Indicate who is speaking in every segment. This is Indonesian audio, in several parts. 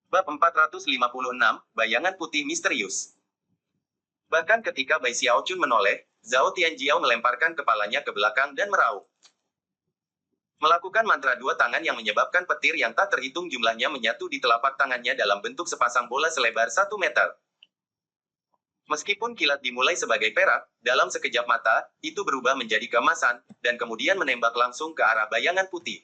Speaker 1: Bab 456, Bayangan Putih Misterius. Bahkan ketika Bai Xiaochun menoleh, Zhao Tianjiao melemparkan kepalanya ke belakang dan meraung. Melakukan mantra dua tangan yang menyebabkan petir yang tak terhitung jumlahnya menyatu di telapak tangannya dalam bentuk sepasang bola selebar 1 meter. Meskipun kilat dimulai sebagai perak, dalam sekejap mata, itu berubah menjadi keemasan, dan kemudian menembak langsung ke arah bayangan putih.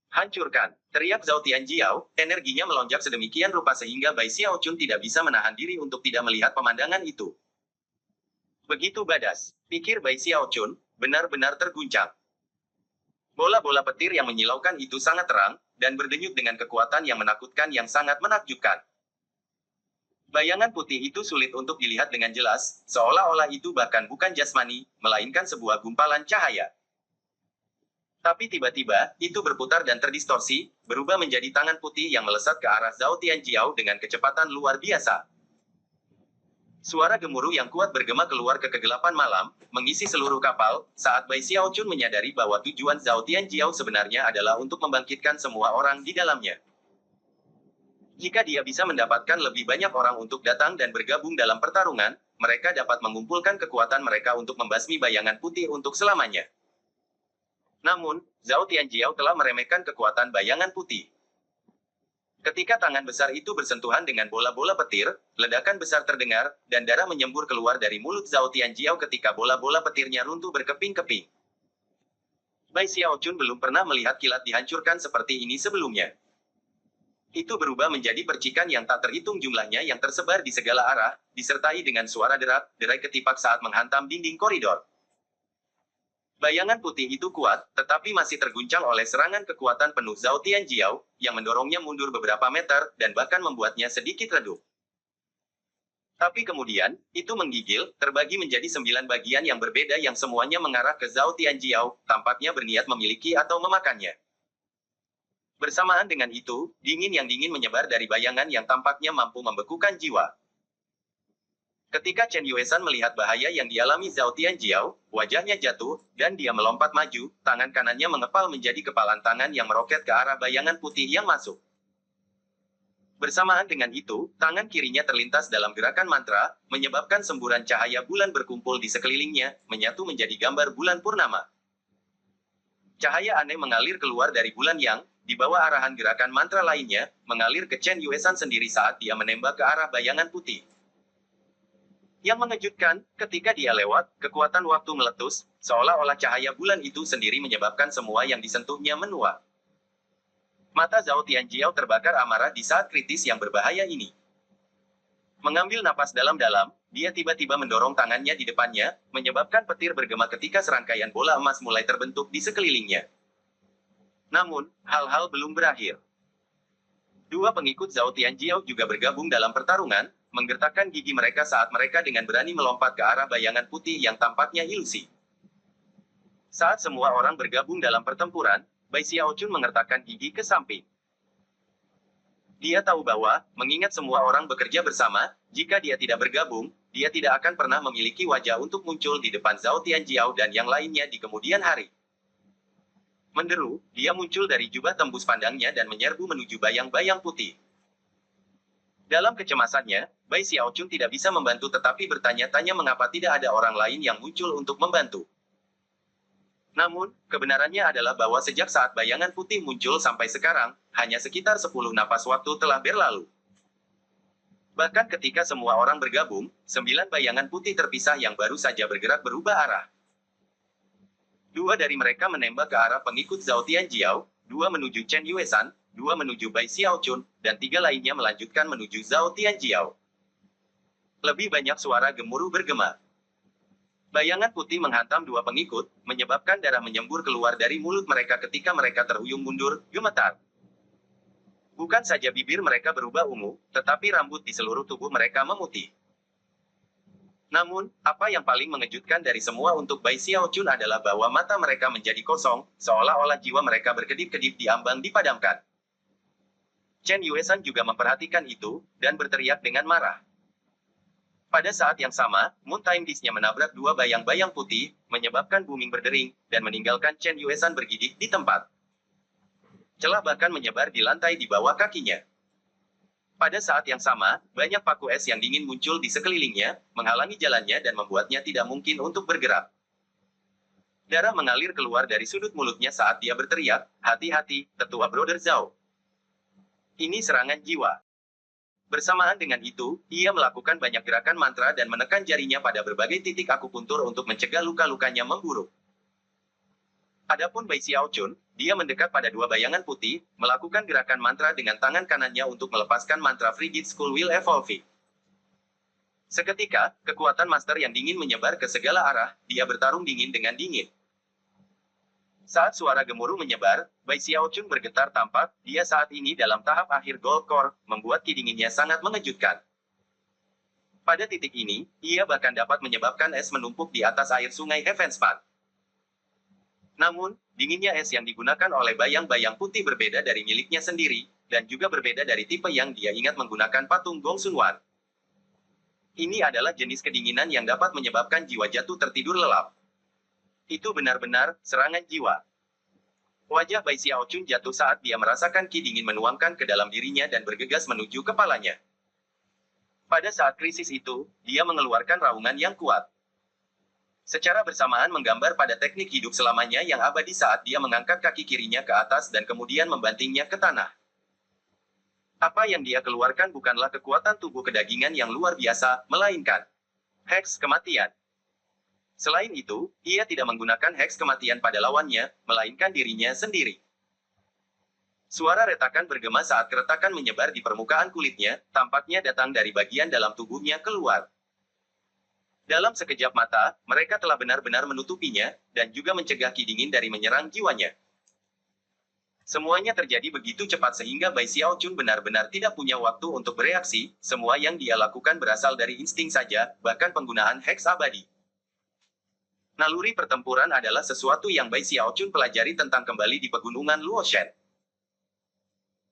Speaker 1: Hancurkan, teriak Zhao Tianjiao, energinya melonjak sedemikian rupa sehingga Bai Xiaochun tidak bisa menahan diri untuk tidak melihat pemandangan itu. Begitu badas, pikir Bai Xiaochun, benar-benar terguncang. Bola-bola petir yang menyilaukan itu sangat terang, dan berdenyut dengan kekuatan yang menakutkan yang sangat menakjubkan. Bayangan putih itu sulit untuk dilihat dengan jelas, seolah-olah itu bahkan bukan jasmani, melainkan sebuah gumpalan cahaya. Tapi tiba-tiba, itu berputar dan terdistorsi, berubah menjadi tangan putih yang melesat ke arah Zhao Tianjiao dengan kecepatan luar biasa. Suara gemuruh yang kuat bergema keluar ke kegelapan malam, mengisi seluruh kapal, saat Bai Xiaochun menyadari bahwa tujuan Zhao Tianjiao sebenarnya adalah untuk membangkitkan semua orang di dalamnya. Jika dia bisa mendapatkan lebih banyak orang untuk datang dan bergabung dalam pertarungan, mereka dapat mengumpulkan kekuatan mereka untuk membasmi bayangan putih untuk selamanya. Namun, Zhao Tianjiao telah meremehkan kekuatan bayangan putih. Ketika tangan besar itu bersentuhan dengan bola-bola petir, ledakan besar terdengar, dan darah menyembur keluar dari mulut Zhao Tianjiao ketika bola-bola petirnya runtuh berkeping-keping. Bai Xiaochun belum pernah melihat kilat dihancurkan seperti ini sebelumnya. Itu berubah menjadi percikan yang tak terhitung jumlahnya yang tersebar di segala arah, disertai dengan suara derai ketipak saat menghantam dinding koridor. Bayangan putih itu kuat, tetapi masih terguncang oleh serangan kekuatan penuh Zhao Tianjiao, yang mendorongnya mundur beberapa meter, dan bahkan membuatnya sedikit redup. Tapi kemudian, itu menggigil, terbagi menjadi 9 bagian yang berbeda yang semuanya mengarah ke Zhao Tianjiao, tampaknya berniat memiliki atau memakannya. Bersamaan dengan itu, dingin yang dingin menyebar dari bayangan yang tampaknya mampu membekukan jiwa. Ketika Chen Yuesan melihat bahaya yang dialami Zhao Tianjiao, wajahnya jatuh, dan dia melompat maju, tangan kanannya mengepal menjadi kepalan tangan yang meroket ke arah bayangan putih yang masuk. Bersamaan dengan itu, tangan kirinya terlintas dalam gerakan mantra, menyebabkan semburan cahaya bulan berkumpul di sekelilingnya, menyatu menjadi gambar bulan purnama. Cahaya aneh mengalir keluar dari bulan yang, di bawah arahan gerakan mantra lainnya, mengalir ke Chen Yuesan sendiri saat dia menembak ke arah bayangan putih. Yang mengejutkan, ketika dia lewat, kekuatan waktu meletus, seolah-olah cahaya bulan itu sendiri menyebabkan semua yang disentuhnya menua. Mata Zhao Tianjiao terbakar amarah di saat kritis yang berbahaya ini. Mengambil napas dalam-dalam, dia tiba-tiba mendorong tangannya di depannya, menyebabkan petir bergema ketika serangkaian bola emas mulai terbentuk di sekelilingnya. Namun, hal-hal belum berakhir. Dua pengikut Zhao Tianjiao juga bergabung dalam pertarungan, menggertakkan gigi mereka saat mereka dengan berani melompat ke arah bayangan putih yang tampaknya ilusi. Saat semua orang bergabung dalam pertempuran, Bai Xiaochun mengertakkan gigi ke samping. Dia tahu bahwa, mengingat semua orang bekerja bersama, jika dia tidak bergabung, dia tidak akan pernah memiliki wajah untuk muncul di depan Zhao Tianjiao dan yang lainnya di kemudian hari. Menderu, dia muncul dari jubah tembus pandangnya dan menyerbu menuju bayang-bayang putih. Dalam kecemasannya, Bai Xiaochun tidak bisa membantu tetapi bertanya-tanya mengapa tidak ada orang lain yang muncul untuk membantu. Namun, kebenarannya adalah bahwa sejak saat bayangan putih muncul sampai sekarang, hanya sekitar 10 napas waktu telah berlalu. Bahkan ketika semua orang bergabung, 9 bayangan putih terpisah yang baru saja bergerak berubah arah. 2 dari mereka menembak ke arah pengikut Zhao Tianjiao, 2 menuju Chen Yuesan, 2 menuju Bai Xiaochun, dan 3 lainnya melanjutkan menuju Zhao Tianjiao. Lebih banyak suara gemuruh bergema. Bayangan putih menghantam 2 pengikut, menyebabkan darah menyembur keluar dari mulut mereka ketika mereka terhuyung mundur, gemetar. Bukan saja bibir mereka berubah ungu, tetapi rambut di seluruh tubuh mereka memutih. Namun, apa yang paling mengejutkan dari semua untuk Bai Xiaochun adalah bahwa mata mereka menjadi kosong, seolah-olah jiwa mereka berkedip-kedip diambang dipadamkan. Chen Yuesan juga memperhatikan itu, dan berteriak dengan marah. Pada saat yang sama, Moon Time Disk-nya menabrak 2 bayang-bayang putih, menyebabkan booming berdering, dan meninggalkan Chen Yuesan bergidik di tempat. Celah bahkan menyebar di lantai di bawah kakinya. Pada saat yang sama, banyak paku es yang dingin muncul di sekelilingnya, menghalangi jalannya dan membuatnya tidak mungkin untuk bergerak. Darah mengalir keluar dari sudut mulutnya saat dia berteriak, "Hati-hati, tetua Brother Zhao. Ini serangan jiwa." Bersamaan dengan itu, ia melakukan banyak gerakan mantra dan menekan jarinya pada berbagai titik akupuntur untuk mencegah luka-lukanya memburuk. Adapun Bai Xiaochun, dia mendekat pada dua bayangan putih, melakukan gerakan mantra dengan tangan kanannya untuk melepaskan mantra Frigid Skull Will Evolving. Seketika, kekuatan master yang dingin menyebar ke segala arah, dia bertarung dingin dengan dingin. Saat suara gemuruh menyebar, Bai Xiaochun bergetar tampak, dia saat ini dalam tahap akhir Gold Core, membuat ki dinginnya sangat mengejutkan. Pada titik ini, ia bahkan dapat menyebabkan es menumpuk di atas air sungai Heavenspan. Namun, dinginnya es yang digunakan oleh bayang-bayang putih berbeda dari miliknya sendiri, dan juga berbeda dari tipe yang dia ingat menggunakan patung Gong Sun Wan. Ini adalah jenis kedinginan yang dapat menyebabkan jiwa jatuh tertidur lelap. Itu benar-benar serangan jiwa. Wajah Bai Xiaochun jatuh saat dia merasakan ki dingin menuangkan ke dalam dirinya dan bergegas menuju kepalanya. Pada saat krisis itu, dia mengeluarkan raungan yang kuat. Secara bersamaan menggambar pada teknik hidup selamanya yang abadi saat dia mengangkat kaki kirinya ke atas dan kemudian membantingnya ke tanah. Apa yang dia keluarkan bukanlah kekuatan tubuh kedagingan yang luar biasa, melainkan heks kematian. Selain itu, ia tidak menggunakan heks kematian pada lawannya, melainkan dirinya sendiri. Suara retakan bergema saat keretakan menyebar di permukaan kulitnya, tampaknya datang dari bagian dalam tubuhnya keluar. Dalam sekejap mata, mereka telah benar-benar menutupinya, dan juga mencegah ki dingin dari menyerang jiwanya. Semuanya terjadi begitu cepat sehingga Bai Xiaochun benar-benar tidak punya waktu untuk bereaksi, semua yang dia lakukan berasal dari insting saja, bahkan penggunaan heks abadi. Naluri pertempuran adalah sesuatu yang Bai Xiaochun pelajari tentang kembali di pegunungan Luoshen.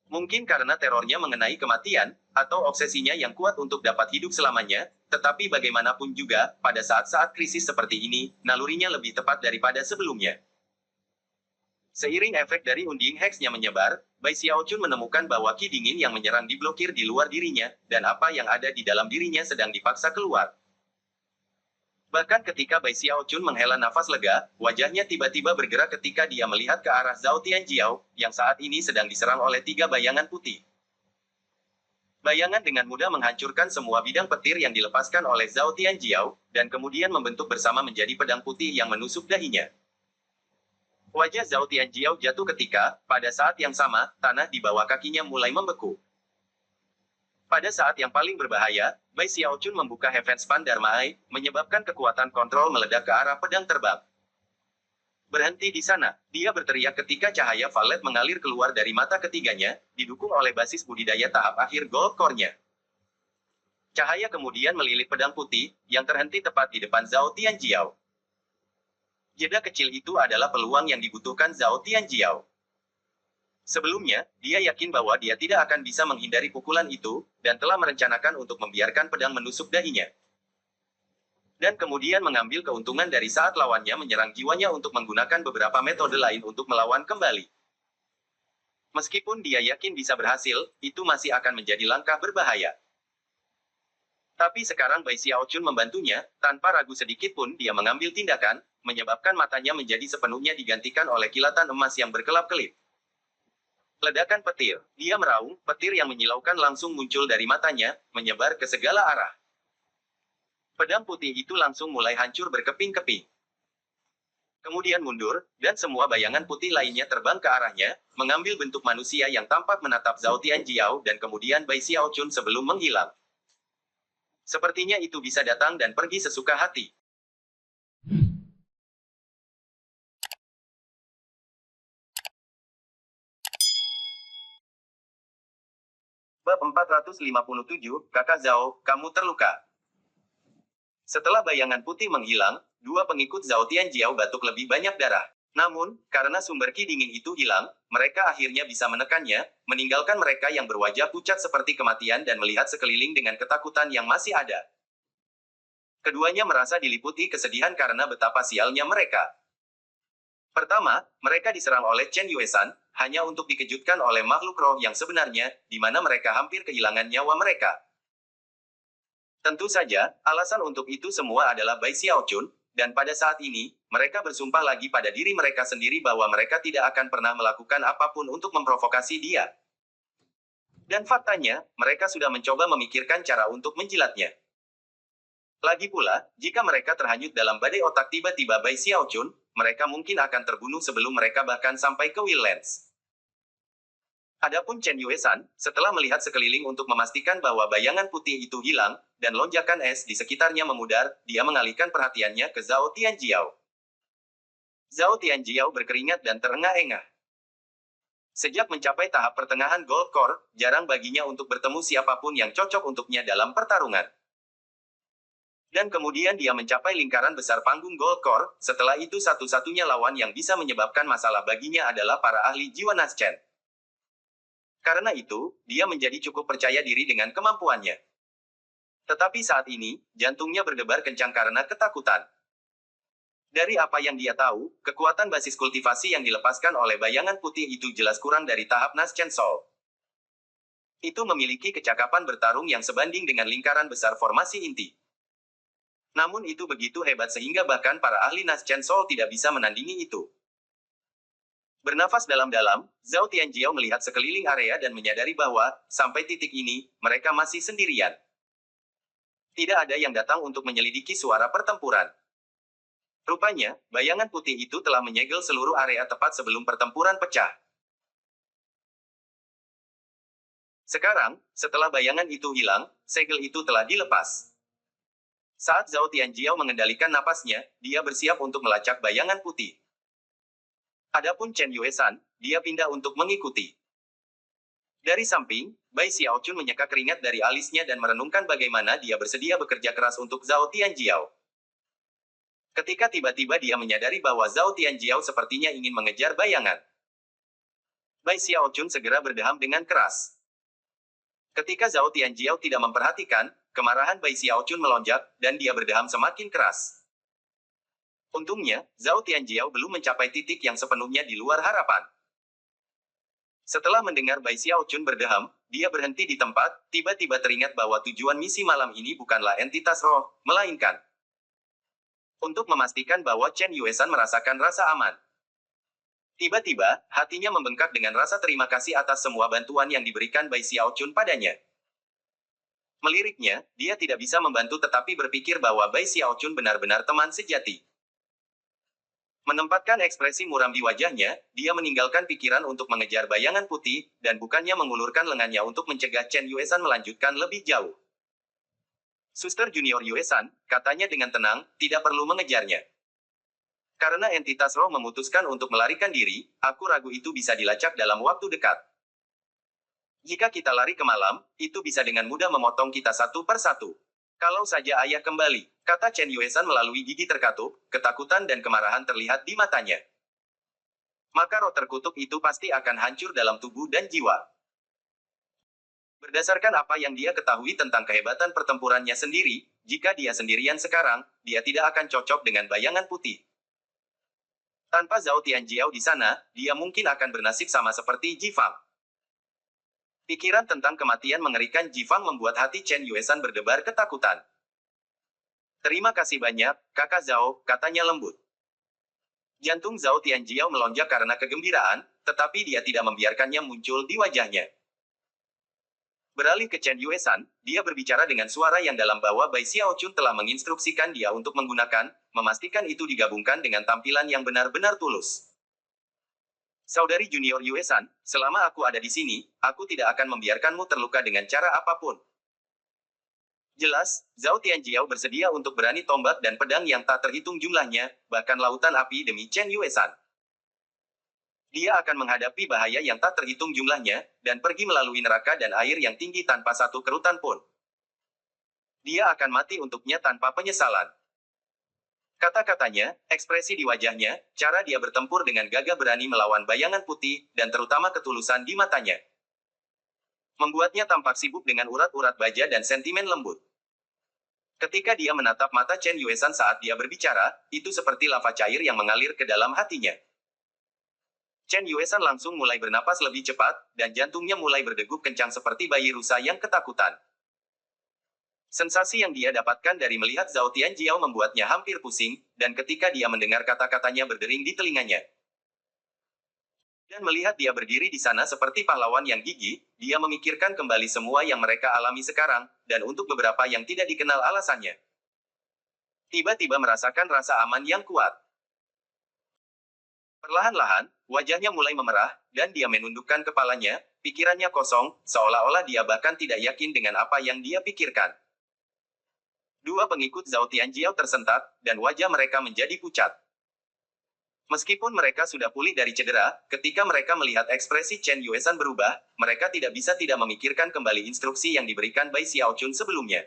Speaker 1: Mungkin karena terornya mengenai kematian, atau obsesinya yang kuat untuk dapat hidup selamanya, tetapi bagaimanapun juga, pada saat-saat krisis seperti ini, nalurinya lebih tepat daripada sebelumnya. Seiring efek dari unding heksnya menyebar, Bai Xiaochun menemukan bahwa ki dingin yang menyerang diblokir di luar dirinya, dan apa yang ada di dalam dirinya sedang dipaksa keluar. Bahkan ketika Bai Xiaochun menghela nafas lega, wajahnya tiba-tiba bergerak ketika dia melihat ke arah Zhao Tianjiao, yang saat ini sedang diserang oleh tiga bayangan putih. Bayangan dengan mudah menghancurkan semua bidang petir yang dilepaskan oleh Zhao Tianjiao, dan kemudian membentuk bersama menjadi pedang putih yang menusuk dahinya. Wajah Zhao Tianjiao jatuh ketika, pada saat yang sama, tanah di bawah kakinya mulai membeku. Pada saat yang paling berbahaya, Bai Xiaochun membuka Heavenspan Dharma Eye, menyebabkan kekuatan kontrol meledak ke arah pedang terbang. Berhenti di sana, dia berteriak ketika cahaya violet mengalir keluar dari mata ketiganya, didukung oleh basis budidaya tahap akhir Gold Core-nya. Cahaya kemudian melilit pedang putih, yang terhenti tepat di depan Zhao Tianjiao. Jeda kecil itu adalah peluang yang dibutuhkan Zhao Tianjiao. Sebelumnya, dia yakin bahwa dia tidak akan bisa menghindari pukulan itu, dan telah merencanakan untuk membiarkan pedang menusuk dahinya. Dan kemudian mengambil keuntungan dari saat lawannya menyerang jiwanya untuk menggunakan beberapa metode lain untuk melawan kembali. Meskipun dia yakin bisa berhasil, itu masih akan menjadi langkah berbahaya. Tapi sekarang Bai Xiaochun membantunya, tanpa ragu sedikit pun dia mengambil tindakan, menyebabkan matanya menjadi sepenuhnya digantikan oleh kilatan emas yang berkelap-kelip. Ledakan petir. Dia meraung, petir yang menyilaukan langsung muncul dari matanya, menyebar ke segala arah. Pedang putih itu langsung mulai hancur berkeping-keping. Kemudian mundur, dan semua bayangan putih lainnya terbang ke arahnya, mengambil bentuk manusia yang tampak menatap Zhao Tianjiao dan kemudian Bai Xiaochun sebelum menghilang. Sepertinya itu bisa datang dan pergi sesuka hati. Bab 457, Kakak Zhao, kamu terluka. Setelah bayangan putih menghilang, dua pengikut Zhao Tianjiao batuk lebih banyak darah. Namun, karena sumber ki dingin itu hilang, mereka akhirnya bisa menekannya, meninggalkan mereka yang berwajah pucat seperti kematian dan melihat sekeliling dengan ketakutan yang masih ada. Keduanya merasa diliputi kesedihan karena betapa sialnya mereka. Pertama, mereka diserang oleh Chen Yuesan, hanya untuk dikejutkan oleh makhluk roh yang sebenarnya, di mana mereka hampir kehilangan nyawa mereka. Tentu saja, alasan untuk itu semua adalah Bai Xiaochun, dan pada saat ini, mereka bersumpah lagi pada diri mereka sendiri bahwa mereka tidak akan pernah melakukan apapun untuk memprovokasi dia. Dan faktanya, mereka sudah mencoba memikirkan cara untuk menjilatnya. Lagi pula, jika mereka terhanyut dalam badai otak tiba-tiba Bai Xiaochun, mereka mungkin akan terbunuh sebelum mereka bahkan sampai ke Wildlands. Adapun Chen Yuesan, setelah melihat sekeliling untuk memastikan bahwa bayangan putih itu hilang, dan lonjakan es di sekitarnya memudar, dia mengalihkan perhatiannya ke Zhao Tianjiao. Zhao Tianjiao berkeringat dan terengah-engah. Sejak mencapai tahap pertengahan Gold Core, jarang baginya untuk bertemu siapapun yang cocok untuknya dalam pertarungan. Dan kemudian dia mencapai lingkaran besar panggung Gold Core, setelah itu satu-satunya lawan yang bisa menyebabkan masalah baginya adalah para ahli jiwa Naschen. Karena itu, dia menjadi cukup percaya diri dengan kemampuannya. Tetapi saat ini, jantungnya berdebar kencang karena ketakutan. Dari apa yang dia tahu, kekuatan basis kultivasi yang dilepaskan oleh bayangan putih itu jelas kurang dari tahap Naschen Soul. Itu memiliki kecakapan bertarung yang sebanding dengan lingkaran besar formasi inti. Namun itu begitu hebat sehingga bahkan para ahli Naschen Soul tidak bisa menandingi itu. Bernafas dalam-dalam, Zhao Tianjiao melihat sekeliling area dan menyadari bahwa, sampai titik ini, mereka masih sendirian. Tidak ada yang datang untuk menyelidiki suara pertempuran. Rupanya, bayangan putih itu telah menyegel seluruh area tepat sebelum pertempuran pecah. Sekarang, setelah bayangan itu hilang, segel itu telah dilepas. Saat Zhao Tianjiao mengendalikan napasnya, dia bersiap untuk melacak bayangan putih. Adapun Chen Yuesan, dia pindah untuk mengikuti. Dari samping, Bai Xiaochun menyeka keringat dari alisnya dan merenungkan bagaimana dia bersedia bekerja keras untuk Zhao Tianjiao. Ketika tiba-tiba dia menyadari bahwa Zhao Tianjiao sepertinya ingin mengejar bayangan. Bai Xiaochun segera berdeham dengan keras. Ketika Zhao Tianjiao tidak memperhatikan, kemarahan Bai Xiaochun melonjak, dan dia berdeham semakin keras. Untungnya, Zhao Tianjiao belum mencapai titik yang sepenuhnya di luar harapan. Setelah mendengar Bai Xiaochun berdeham, dia berhenti di tempat, tiba-tiba teringat bahwa tujuan misi malam ini bukanlah entitas roh, melainkan untuk memastikan bahwa Chen Yuesan merasakan rasa aman. Tiba-tiba, hatinya membengkak dengan rasa terima kasih atas semua bantuan yang diberikan Bai Xiaochun padanya. Meliriknya, dia tidak bisa membantu tetapi berpikir bahwa Bai Xiaochun benar-benar teman sejati. Menempatkan ekspresi muram di wajahnya, dia meninggalkan pikiran untuk mengejar bayangan putih, dan bukannya mengulurkan lengannya untuk mencegah Chen Yuesan melanjutkan lebih jauh. Suster Junior Yuesan, katanya dengan tenang, tidak perlu mengejarnya. Karena entitas roh memutuskan untuk melarikan diri, aku ragu itu bisa dilacak dalam waktu dekat. Jika kita lari ke malam, itu bisa dengan mudah memotong kita satu per satu. Kalau saja ayah kembali, kata Chen Yuesan melalui gigi terkatup, ketakutan dan kemarahan terlihat di matanya. Maka roh terkutuk itu pasti akan hancur dalam tubuh dan jiwa. Berdasarkan apa yang dia ketahui tentang kehebatan pertempurannya sendiri, jika dia sendirian sekarang, dia tidak akan cocok dengan bayangan putih. Tanpa Zhao Tianjiao di sana, dia mungkin akan bernasib sama seperti Ji Fang. Pikiran tentang kematian mengerikan Ji Fang membuat hati Chen Yuesan berdebar ketakutan. Terima kasih banyak, kakak Zhao, katanya lembut. Jantung Zhao Tianjiao melonjak karena kegembiraan, tetapi dia tidak membiarkannya muncul di wajahnya. Beralih ke Chen Yuesan, dia berbicara dengan suara yang dalam bahwa Bai Xiaochun telah menginstruksikan dia untuk memastikan itu digabungkan dengan tampilan yang benar-benar tulus. Saudari Junior Yuesan, selama aku ada di sini, aku tidak akan membiarkanmu terluka dengan cara apapun. Jelas, Zhao Tianjiao bersedia untuk berani tombak dan pedang yang tak terhitung jumlahnya, bahkan lautan api demi Chen Yuesan. Dia akan menghadapi bahaya yang tak terhitung jumlahnya, dan pergi melalui neraka dan air yang tinggi tanpa satu kerutan pun. Dia akan mati untuknya tanpa penyesalan. Kata-katanya, ekspresi di wajahnya, cara dia bertempur dengan gagah berani melawan bayangan putih, dan terutama ketulusan di matanya. Membuatnya tampak sibuk dengan urat-urat baja dan sentimen lembut. Ketika dia menatap mata Chen Yuesan saat dia berbicara, itu seperti lava cair yang mengalir ke dalam hatinya. Chen Yuesan langsung mulai bernapas lebih cepat, dan jantungnya mulai berdegup kencang seperti bayi rusa yang ketakutan. Sensasi yang dia dapatkan dari melihat Zhao Tianjiao membuatnya hampir pusing, dan ketika dia mendengar kata-katanya berdering di telinganya. Dan melihat dia berdiri di sana seperti pahlawan yang gigih, dia memikirkan kembali semua yang mereka alami sekarang, dan untuk beberapa yang tidak dikenal alasannya. Tiba-tiba merasakan rasa aman yang kuat. Perlahan-lahan, wajahnya mulai memerah, dan dia menundukkan kepalanya, pikirannya kosong, seolah-olah dia bahkan tidak yakin dengan apa yang dia pikirkan. Dua pengikut Zhao Tianjiao tersentak, dan wajah mereka menjadi pucat. Meskipun mereka sudah pulih dari cedera, ketika mereka melihat ekspresi Chen Yuesan berubah, mereka tidak bisa tidak memikirkan kembali instruksi yang diberikan Bai Xiaochun sebelumnya.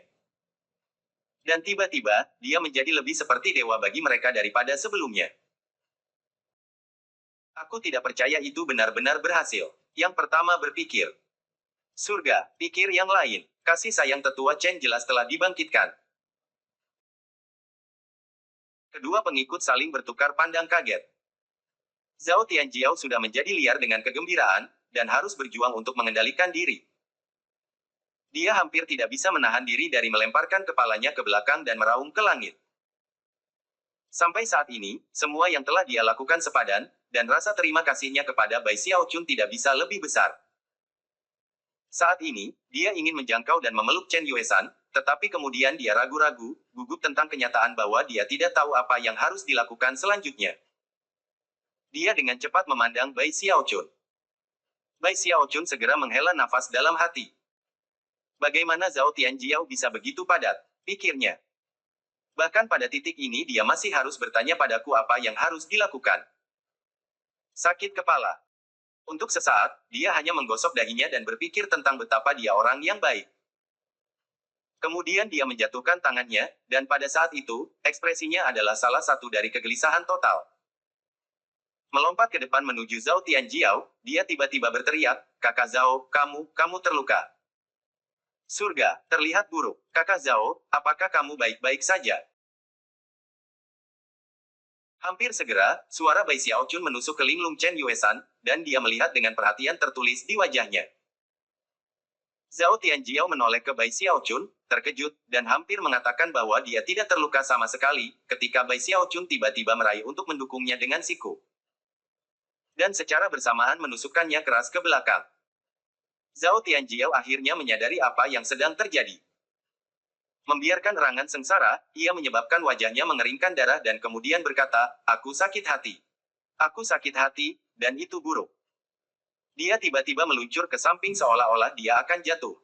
Speaker 1: Dan tiba-tiba, dia menjadi lebih seperti dewa bagi mereka daripada sebelumnya. Aku tidak percaya itu benar-benar berhasil. Yang pertama berpikir. Surga, pikir yang lain. Kasih sayang tetua Chen jelas telah dibangkitkan. Kedua pengikut saling bertukar pandang kaget. Zhao Tianjiao sudah menjadi liar dengan kegembiraan, dan harus berjuang untuk mengendalikan diri. Dia hampir tidak bisa menahan diri dari melemparkan kepalanya ke belakang dan meraung ke langit. Sampai saat ini, semua yang telah dia lakukan sepadan, dan rasa terima kasihnya kepada Bai Xiaochun tidak bisa lebih besar. Saat ini, dia ingin menjangkau dan memeluk Chen Yuesan, tetapi kemudian dia ragu-ragu, gugup tentang kenyataan bahwa dia tidak tahu apa yang harus dilakukan selanjutnya. Dia dengan cepat memandang Bai Xiaochun. Bai Xiaochun segera menghela nafas dalam hati. Bagaimana Zhao Tianjiao bisa begitu padat? Pikirnya. Bahkan pada titik ini dia masih harus bertanya padaku apa yang harus dilakukan. Sakit kepala. Untuk sesaat, dia hanya menggosok dahinya dan berpikir tentang betapa dia orang yang baik. Kemudian dia menjatuhkan tangannya, dan pada saat itu, ekspresinya adalah salah satu dari kegelisahan total. Melompat ke depan menuju Zhao Tianjiao, dia tiba-tiba berteriak, "Kakak Zhao, kamu terluka." Surga, terlihat buruk. Kakak Zhao, apakah kamu baik-baik saja? Hampir segera, suara Bai Xiaochun menusuk ke linglung Chen Yuesan, dan dia melihat dengan perhatian tertulis di wajahnya. Zhao Tianjiao menoleh ke Bai Xiaochun, terkejut, dan hampir mengatakan bahwa dia tidak terluka sama sekali, ketika Bai Xiaochun tiba-tiba meraih untuk mendukungnya dengan siku. Dan secara bersamaan menusukkannya keras ke belakang. Zhao Tianjiao akhirnya menyadari apa yang sedang terjadi. Membiarkan erangan sengsara, ia menyebabkan wajahnya mengeringkan darah dan kemudian berkata, "Aku sakit hati. Aku sakit hati, dan itu buruk." Dia tiba-tiba meluncur ke samping seolah-olah dia akan jatuh.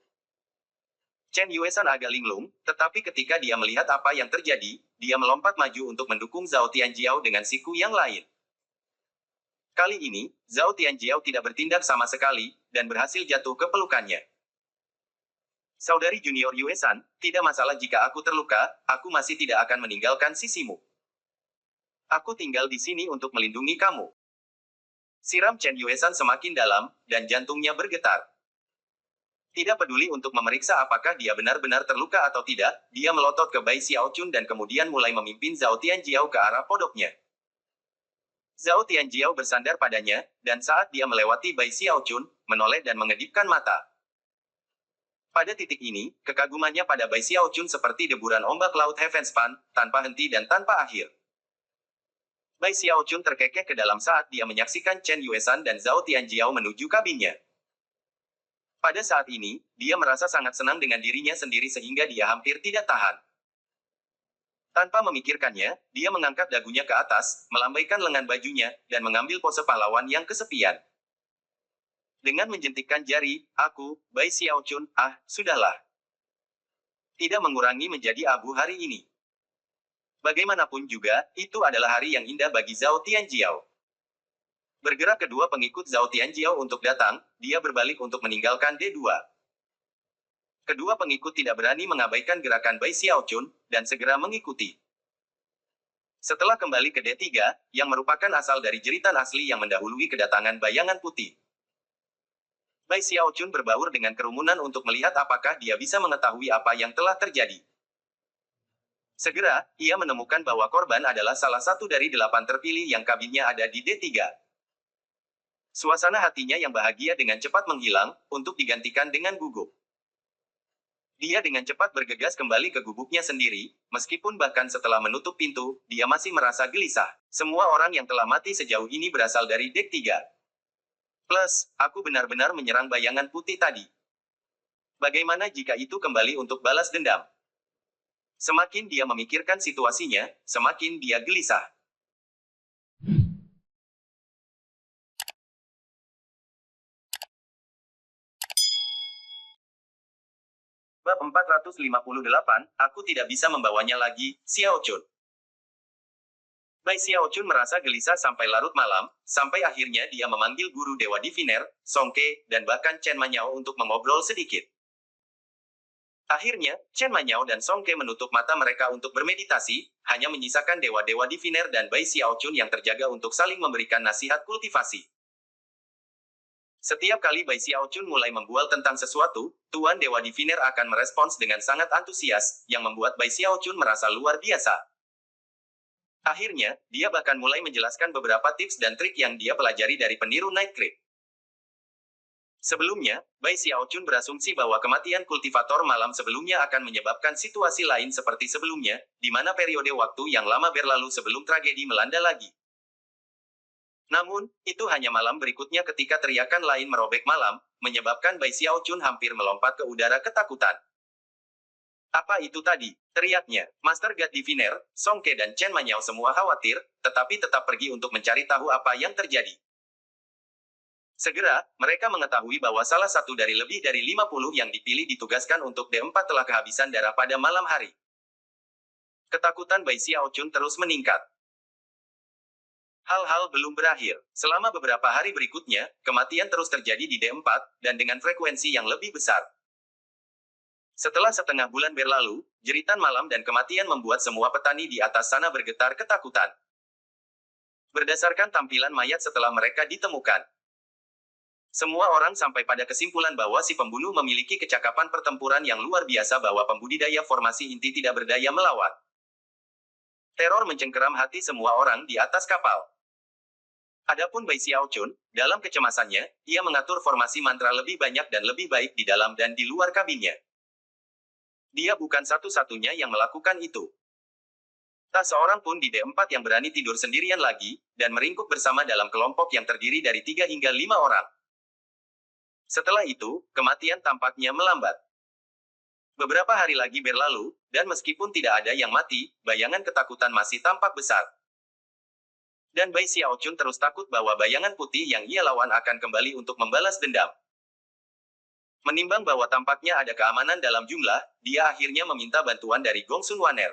Speaker 1: Chen Yuesan agak linglung, tetapi ketika dia melihat apa yang terjadi, dia melompat maju untuk mendukung Zhao Tianjiao dengan siku yang lain. Kali ini, Zhao Tianjiao tidak bertindak sama sekali, dan berhasil jatuh ke pelukannya. Saudari junior Yuesan, tidak masalah jika aku terluka, aku masih tidak akan meninggalkan sisimu. Aku tinggal di sini untuk melindungi kamu. Siram Chen Yuesan semakin dalam, dan jantungnya bergetar. Tidak peduli untuk memeriksa apakah dia benar-benar terluka atau tidak, dia melotot ke Bai Xiaochun dan kemudian mulai memimpin Zhao Tianjiao ke arah podoknya. Zhao Tianjiao bersandar padanya, dan saat dia melewati Bai Xiaochun, menoleh dan mengedipkan mata. Pada titik ini, kekagumannya pada Bai Xiaochun seperti deburan ombak laut Heavenspan, tanpa henti dan tanpa akhir. Bai Xiaochun terkekeh ke dalam saat dia menyaksikan Chen Yuesan dan Zhao Tianjiao menuju kabinnya. Pada saat ini, dia merasa sangat senang dengan dirinya sendiri sehingga dia hampir tidak tahan. Tanpa memikirkannya, dia mengangkat dagunya ke atas, melambaikan lengan bajunya, dan mengambil pose pahlawan yang kesepian. Dengan menjentikkan jari, "Aku, Bai Xiaochun, sudahlah." Tidak mengurangi menjadi abu hari ini. Bagaimanapun juga, itu adalah hari yang indah bagi Zhao Tianjiao. Bergerak kedua pengikut Zhao Tianjiao untuk datang, dia berbalik untuk meninggalkan D2. Kedua pengikut tidak berani mengabaikan gerakan Bai Xiaochun, dan segera mengikuti. Setelah kembali ke D3, yang merupakan asal dari jeritan asli yang mendahului kedatangan bayangan putih. Bai Xiaochun berbaur dengan kerumunan untuk melihat apakah dia bisa mengetahui apa yang telah terjadi. Segera, ia menemukan bahwa korban adalah salah satu dari 8 terpilih yang kabinnya ada di D3. Suasana hatinya yang bahagia dengan cepat menghilang, untuk digantikan dengan gugup. Dia dengan cepat bergegas kembali ke gubuknya sendiri, meskipun bahkan setelah menutup pintu, dia masih merasa gelisah. Semua orang yang telah mati sejauh ini berasal dari dek 3. Plus, aku benar-benar menyerang bayangan putih tadi. Bagaimana jika itu kembali untuk balas dendam? Semakin dia memikirkan situasinya, semakin dia gelisah. Bab 458, aku tidak bisa membawanya lagi, Xiao Chun. Bai Xiao Chun merasa gelisah sampai larut malam, sampai akhirnya dia memanggil guru Dewa Diviner, Song Ke, dan bahkan Chen Manyao untuk mengobrol sedikit. Akhirnya, Chen Manyao dan Song Ke menutup mata mereka untuk bermeditasi, hanya menyisakan Dewa-Dewa Diviner dan Bai Xiao Chun yang terjaga untuk saling memberikan nasihat kultivasi. Setiap kali Bai Xiao Chun mulai membual tentang sesuatu, Tuan Dewa Diviner akan merespons dengan sangat antusias, yang membuat Bai Xiao Chun merasa luar biasa. Akhirnya, dia bahkan mulai menjelaskan beberapa tips dan trik yang dia pelajari dari peniru Night Creep. Sebelumnya, Bai Xiao Chun berasumsi bahwa kematian kultivator malam sebelumnya akan menyebabkan situasi lain seperti sebelumnya, di mana periode waktu yang lama berlalu sebelum tragedi melanda lagi. Namun, itu hanya malam berikutnya ketika teriakan lain merobek malam, menyebabkan Bai Xiao Chun hampir melompat ke udara ketakutan. Apa itu tadi? Teriaknya. Master God Diviner, Song Ke dan Chen Manyao semua khawatir, tetapi tetap pergi untuk mencari tahu apa yang terjadi. Segera, mereka mengetahui bahwa salah satu dari lebih dari 50 yang dipilih ditugaskan untuk D4 telah kehabisan darah pada malam hari. Ketakutan Bai Xiao Chun terus meningkat. Hal-hal belum berakhir. Selama beberapa hari berikutnya, kematian terus terjadi di D4, dan dengan frekuensi yang lebih besar. Setelah setengah bulan berlalu, jeritan malam dan kematian membuat semua petani di atas sana bergetar ketakutan. Berdasarkan tampilan mayat setelah mereka ditemukan, semua orang sampai pada kesimpulan bahwa si pembunuh memiliki kecakapan pertempuran yang luar biasa bahwa pembudidaya formasi inti tidak berdaya melawan. Teror mencengkeram hati semua orang di atas kapal. Adapun Bai Xiao Chun, dalam kecemasannya, ia mengatur formasi mantra lebih banyak dan lebih baik di dalam dan di luar kabinnya. Dia bukan satu-satunya yang melakukan itu. Tak seorang pun di D4 yang berani tidur sendirian lagi, dan meringkuk bersama dalam kelompok yang terdiri dari 3 hingga 5 orang. Setelah itu, kematian tampaknya melambat. Beberapa hari lagi berlalu, dan meskipun tidak ada yang mati, bayangan ketakutan masih tampak besar. Dan Bai Xiao Chun terus takut bahwa bayangan putih yang ia lawan akan kembali untuk membalas dendam. Menimbang bahwa tampaknya ada keamanan dalam jumlah, dia akhirnya meminta bantuan dari Gong Sun Waner.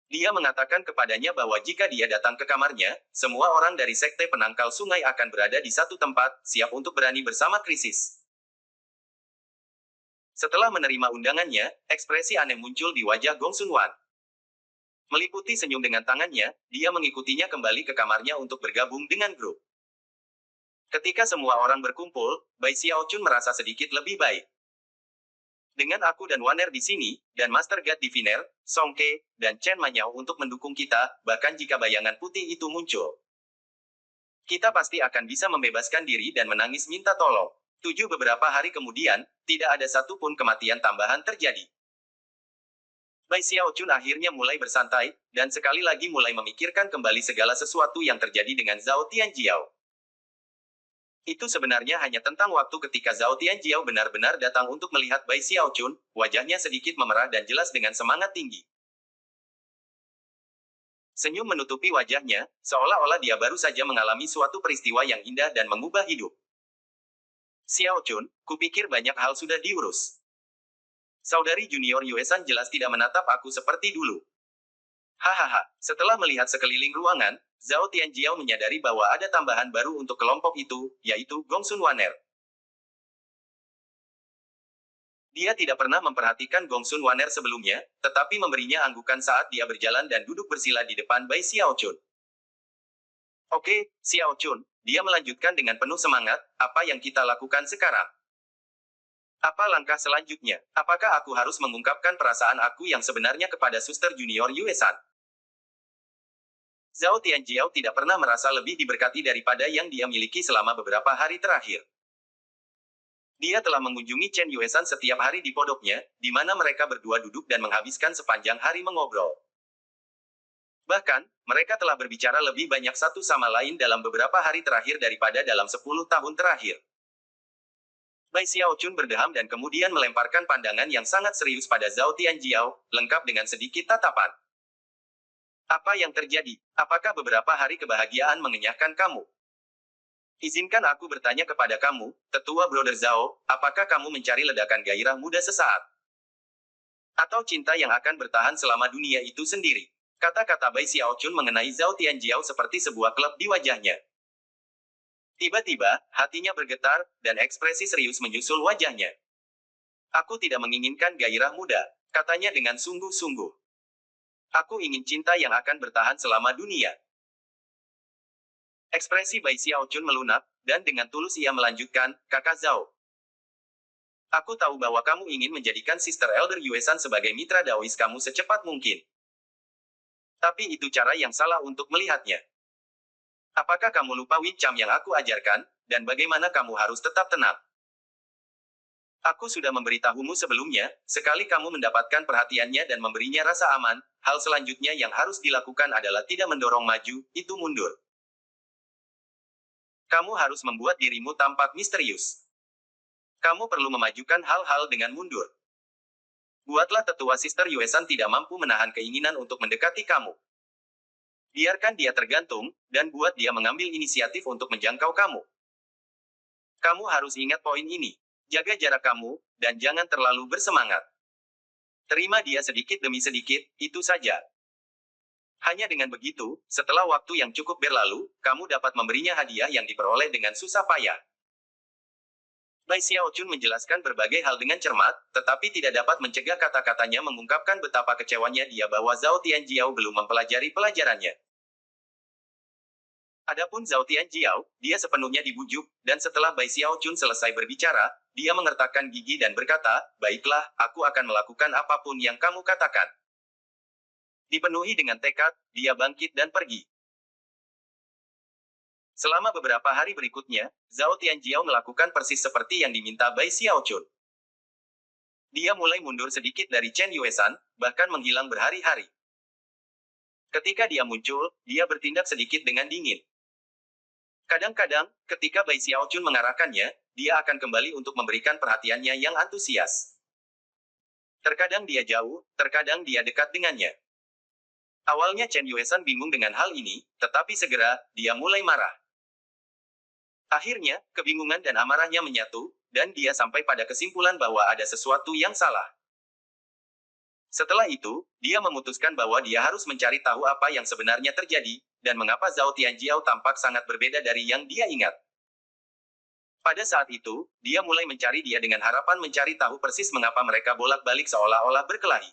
Speaker 1: Dia mengatakan kepadanya bahwa jika dia datang ke kamarnya, semua orang dari sekte penangkal sungai akan berada di satu tempat, siap untuk berani bersama krisis. Setelah menerima undangannya, ekspresi aneh muncul di wajah Gong Sun Wan. Meliputi senyum dengan tangannya, dia mengikutinya kembali ke kamarnya untuk bergabung dengan grup. Ketika semua orang berkumpul, Bai Xiao Chun merasa sedikit lebih baik. Dengan aku dan Waner di sini, dan Master God Diviner, Song Ke, dan Chen Manyao untuk mendukung kita, bahkan jika bayangan putih itu muncul, kita pasti akan bisa membebaskan diri dan menangis minta tolong. Beberapa hari kemudian, tidak ada satupun kematian tambahan terjadi. Bai Xiao Chun akhirnya mulai bersantai, dan sekali lagi mulai memikirkan kembali segala sesuatu yang terjadi dengan Zhao Tianjiao. Itu sebenarnya hanya tentang waktu ketika Zhao Tianjiao benar-benar datang untuk melihat Bai Xiao Chun, wajahnya sedikit memerah dan jelas dengan semangat tinggi. Senyum menutupi wajahnya, seolah-olah dia baru saja mengalami suatu peristiwa yang indah dan mengubah hidup. Xiao Chun, kupikir banyak hal sudah diurus. Saudari junior Yuesan jelas tidak menatap aku seperti dulu. Hahaha, setelah melihat sekeliling ruangan, Zhao Tianjiao menyadari bahwa ada tambahan baru untuk kelompok itu, yaitu Gong Sun Waner. Dia tidak pernah memperhatikan Gong Sun Waner sebelumnya, tetapi memberinya anggukan saat dia berjalan dan duduk bersila di depan Bai Xiao Chun. Oke, Xiao Chun, dia melanjutkan dengan penuh semangat, apa yang kita lakukan sekarang? Apa langkah selanjutnya? Apakah aku harus mengungkapkan perasaan aku yang sebenarnya kepada suster junior Yuesan? Zhao Tianjiao tidak pernah merasa lebih diberkati daripada yang dia miliki selama beberapa hari terakhir. Dia telah mengunjungi Chen Yuesan setiap hari di pondoknya, di mana mereka berdua duduk dan menghabiskan sepanjang hari mengobrol. Bahkan, mereka telah berbicara lebih banyak satu sama lain dalam beberapa hari terakhir daripada dalam 10 tahun terakhir. Bai Xiaochun berdeham dan kemudian melemparkan pandangan yang sangat serius pada Zhao Tianjiao, lengkap dengan sedikit tatapan. Apa yang terjadi? Apakah beberapa hari kebahagiaan mengenyahkan kamu? Izinkan aku bertanya kepada kamu, tetua Brother Zhao, apakah kamu mencari ledakan gairah muda sesaat? Atau cinta yang akan bertahan selama dunia itu sendiri? Kata-kata Bai Xiaochun mengenai Zhao Tianjiao seperti sebuah klep di wajahnya. Tiba-tiba, hatinya bergetar, dan ekspresi serius menyusul wajahnya. Aku tidak menginginkan gairah muda, katanya dengan sungguh-sungguh. Aku ingin cinta yang akan bertahan selama dunia. Ekspresi Bai Xiaochun melunak, dan dengan tulus ia melanjutkan, Kakak Zhao. Aku tahu bahwa kamu ingin menjadikan Sister Elder Yuesan sebagai mitra Daois kamu secepat mungkin. Tapi itu cara yang salah untuk melihatnya. Apakah kamu lupa Wing Cham yang aku ajarkan, dan bagaimana kamu harus tetap tenang? Aku sudah memberitahumu sebelumnya, sekali kamu mendapatkan perhatiannya dan memberinya rasa aman, hal selanjutnya yang harus dilakukan adalah tidak mendorong maju, itu mundur. Kamu harus membuat dirimu tampak misterius. Kamu perlu memajukan hal-hal dengan mundur. Buatlah tetua Sister Yuesan tidak mampu menahan keinginan untuk mendekati kamu. Biarkan dia tergantung, dan buat dia mengambil inisiatif untuk menjangkau kamu. Kamu harus ingat poin ini. Jaga jarak kamu, dan jangan terlalu bersemangat. Terima dia sedikit demi sedikit, itu saja. Hanya dengan begitu, setelah waktu yang cukup berlalu, kamu dapat memberinya hadiah yang diperoleh dengan susah payah. Bai Xiaochun menjelaskan berbagai hal dengan cermat, tetapi tidak dapat mencegah kata-katanya mengungkapkan betapa kecewanya dia bahwa Zhao Tianjiao belum mempelajari pelajarannya. Adapun Zhao Tianjiao, dia sepenuhnya dibujuk, dan setelah Bai Xiaochun selesai berbicara, dia mengertakkan gigi dan berkata, baiklah, aku akan melakukan apapun yang kamu katakan. Dipenuhi dengan tekad, dia bangkit dan pergi. Selama beberapa hari berikutnya, Zhao Tianjiao melakukan persis seperti yang diminta Bai Xiaochun. Dia mulai mundur sedikit dari Chen Yuesan, bahkan menghilang berhari-hari. Ketika dia muncul, dia bertindak sedikit dengan dingin. Kadang-kadang, ketika Bai Xiaochun mengarahkannya, dia akan kembali untuk memberikan perhatiannya yang antusias. Terkadang dia jauh, terkadang dia dekat dengannya. Awalnya Chen Yuesan bingung dengan hal ini, tetapi segera, dia mulai marah. Akhirnya, kebingungan dan amarahnya menyatu, dan dia sampai pada kesimpulan bahwa ada sesuatu yang salah. Setelah itu, dia memutuskan bahwa dia harus mencari tahu apa yang sebenarnya terjadi, dan mengapa Zhao Tianjiao tampak sangat berbeda dari yang dia ingat. Pada saat itu, dia mulai mencari dia dengan harapan mencari tahu persis mengapa mereka bolak-balik seolah-olah berkelahi.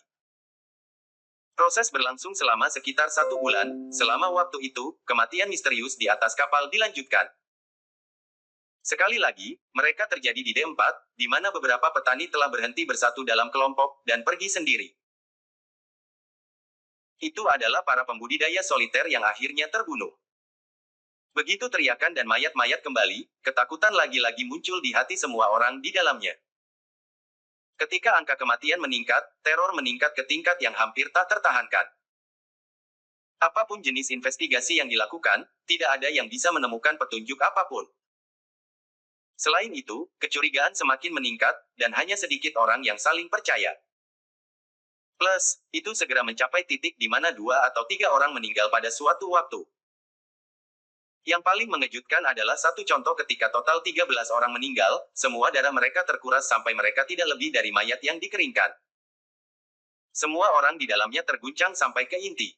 Speaker 1: Proses berlangsung selama sekitar 1 bulan, selama waktu itu, kematian misterius di atas kapal dilanjutkan. Sekali lagi, mereka terjadi di D4, di mana beberapa petani telah berhenti bersatu dalam kelompok, dan pergi sendiri. Itu adalah para pembudidaya soliter yang akhirnya terbunuh. Begitu teriakan dan mayat-mayat kembali, ketakutan lagi-lagi muncul di hati semua orang di dalamnya. Ketika angka kematian meningkat, teror meningkat ke tingkat yang hampir tak tertahankan. Apapun jenis investigasi yang dilakukan, tidak ada yang bisa menemukan petunjuk apapun. Selain itu, kecurigaan semakin meningkat, dan hanya sedikit orang yang saling percaya. Plus, itu segera mencapai titik di mana 2 atau 3 orang meninggal pada suatu waktu. Yang paling mengejutkan adalah satu contoh ketika total 13 orang meninggal, semua darah mereka terkuras sampai mereka tidak lebih dari mayat yang dikeringkan. Semua orang di dalamnya terguncang sampai ke inti.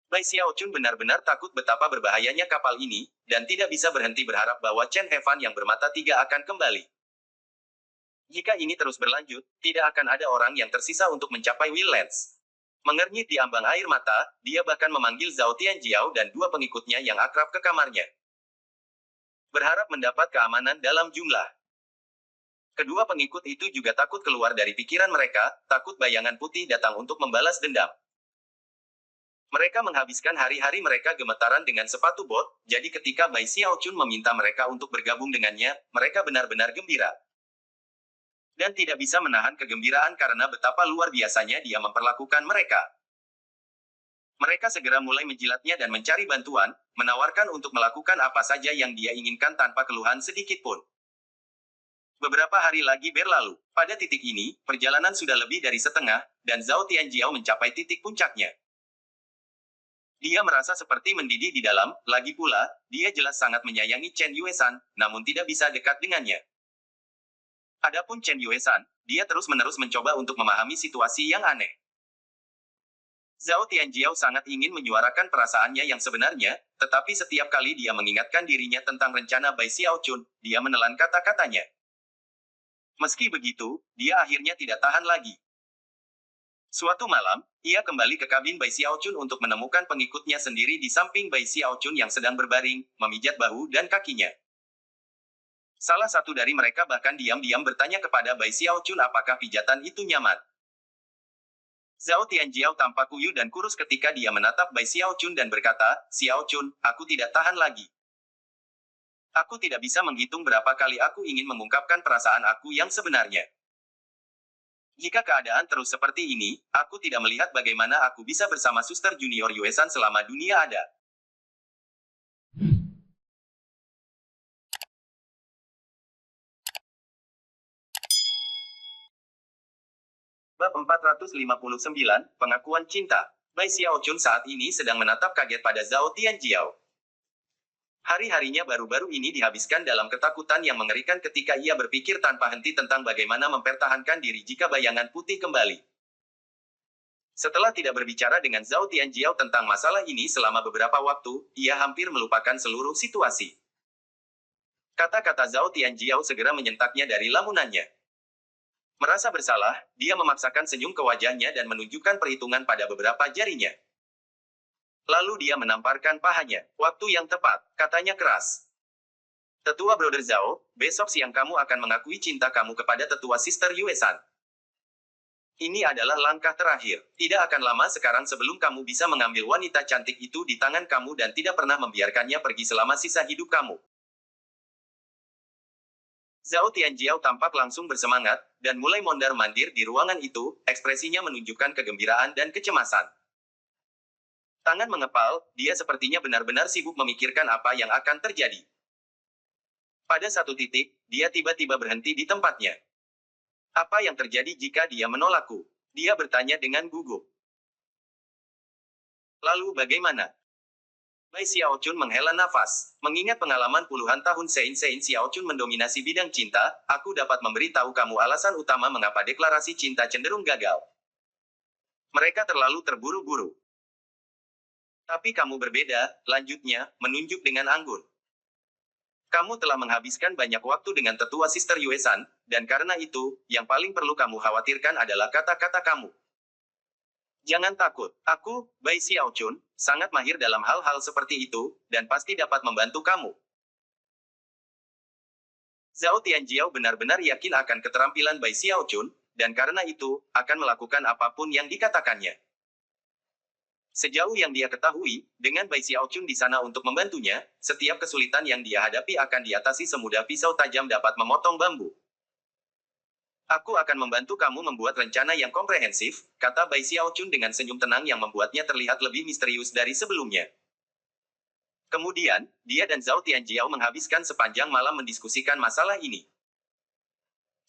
Speaker 1: Bai Xiaochun benar-benar takut betapa berbahayanya kapal ini, dan tidak bisa berhenti berharap bahwa Chen Hevan yang bermata 3 akan kembali. Jika ini terus berlanjut, tidak akan ada orang yang tersisa untuk mencapai Willlands. Mengernyit di ambang air mata, dia bahkan memanggil Zhao Tianjiao dan 2 pengikutnya yang akrab ke kamarnya. Berharap mendapat keamanan dalam jumlah. Kedua pengikut itu juga takut keluar dari pikiran mereka, takut bayangan putih datang untuk membalas dendam. Mereka menghabiskan hari-hari mereka gemetaran dengan sepatu bot, jadi ketika Bai Xiaochun meminta mereka untuk bergabung dengannya, mereka benar-benar gembira. Dan tidak bisa menahan kegembiraan karena betapa luar biasanya dia memperlakukan mereka. Mereka segera mulai menjilatnya dan mencari bantuan, menawarkan untuk melakukan apa saja yang dia inginkan tanpa keluhan sedikit pun. Beberapa hari lagi berlalu. Pada titik ini, perjalanan sudah lebih dari setengah, dan Zhao Tianjiao mencapai titik puncaknya. Dia merasa seperti mendidih di dalam, lagi pula, dia jelas sangat menyayangi Chen Yuesan, namun tidak bisa dekat dengannya. Adapun Chen Yuesan, dia terus-menerus mencoba untuk memahami situasi yang aneh. Zhao Tianjiao sangat ingin menyuarakan perasaannya yang sebenarnya, tetapi setiap kali dia mengingatkan dirinya tentang rencana Bai Xiaochun, dia menelan kata-katanya. Meski begitu, dia akhirnya tidak tahan lagi. Suatu malam, ia kembali ke kabin Bai Xiaochun untuk menemukan pengikutnya sendiri di samping Bai Xiaochun yang sedang berbaring, memijat bahu dan kakinya. Salah satu dari mereka bahkan diam-diam bertanya kepada Bai Xiaochun apakah pijatan itu nyaman. Zhao Tianjiao tampak kuyu dan kurus ketika dia menatap Bai Xiaochun dan berkata, "Xiaochun, aku tidak tahan lagi. Aku tidak bisa menghitung berapa kali aku ingin mengungkapkan perasaan aku yang sebenarnya. Jika keadaan terus seperti ini, aku tidak melihat bagaimana aku bisa bersama Suster Junior Yuesan selama dunia ada." Bab 459, Pengakuan Cinta. Bai Xiaochun saat ini sedang menatap kaget pada Zhao Tianjiao. Hari-harinya baru-baru ini dihabiskan dalam ketakutan yang mengerikan ketika ia berpikir tanpa henti tentang bagaimana mempertahankan diri jika bayangan putih kembali. Setelah tidak berbicara dengan Zhao Tianjiao tentang masalah ini selama beberapa waktu, ia hampir melupakan seluruh situasi. Kata-kata Zhao Tianjiao segera menyentaknya dari lamunannya. Merasa bersalah, dia memaksakan senyum ke wajahnya dan menunjukkan perhitungan pada beberapa jarinya. Lalu dia menamparkan pahanya. "Waktu yang tepat," katanya keras. "Tetua Brother Zhao, besok siang kamu akan mengakui cinta kamu kepada tetua Sister Yuesan. Ini adalah langkah terakhir. Tidak akan lama sekarang sebelum kamu bisa mengambil wanita cantik itu di tangan kamu dan tidak pernah membiarkannya pergi selama sisa hidup kamu." Zhao Tianjiao tampak langsung bersemangat, dan mulai mondar-mandir di ruangan itu, ekspresinya menunjukkan kegembiraan dan kecemasan. Tangan mengepal, dia sepertinya benar-benar sibuk memikirkan apa yang akan terjadi. Pada satu titik, dia tiba-tiba berhenti di tempatnya. "Apa yang terjadi jika dia menolakku?" dia bertanya dengan gugup. "Lalu bagaimana?" Bai Xiaochun menghela nafas. "Mengingat pengalaman puluhan tahun Sein Xiaochun mendominasi bidang cinta, aku dapat memberitahu kamu alasan utama mengapa deklarasi cinta cenderung gagal. Mereka terlalu terburu-buru. Tapi kamu berbeda," lanjutnya, menunjuk dengan anggun. "Kamu telah menghabiskan banyak waktu dengan tetua Sister Yuesan, dan karena itu, yang paling perlu kamu khawatirkan adalah kata-kata kamu. Jangan takut, aku, Bai Xiaochun, sangat mahir dalam hal-hal seperti itu, dan pasti dapat membantu kamu." Zhao Tianjiao benar-benar yakin akan keterampilan Bai Xiaochun, dan karena itu, akan melakukan apapun yang dikatakannya. Sejauh yang dia ketahui, dengan Bai Xiaochun di sana untuk membantunya, setiap kesulitan yang dia hadapi akan diatasi semudah pisau tajam dapat memotong bambu. "Aku akan membantu kamu membuat rencana yang komprehensif," kata Bai Xiaochun dengan senyum tenang yang membuatnya terlihat lebih misterius dari sebelumnya. Kemudian, dia dan Zhao Tianjiao menghabiskan sepanjang malam mendiskusikan masalah ini.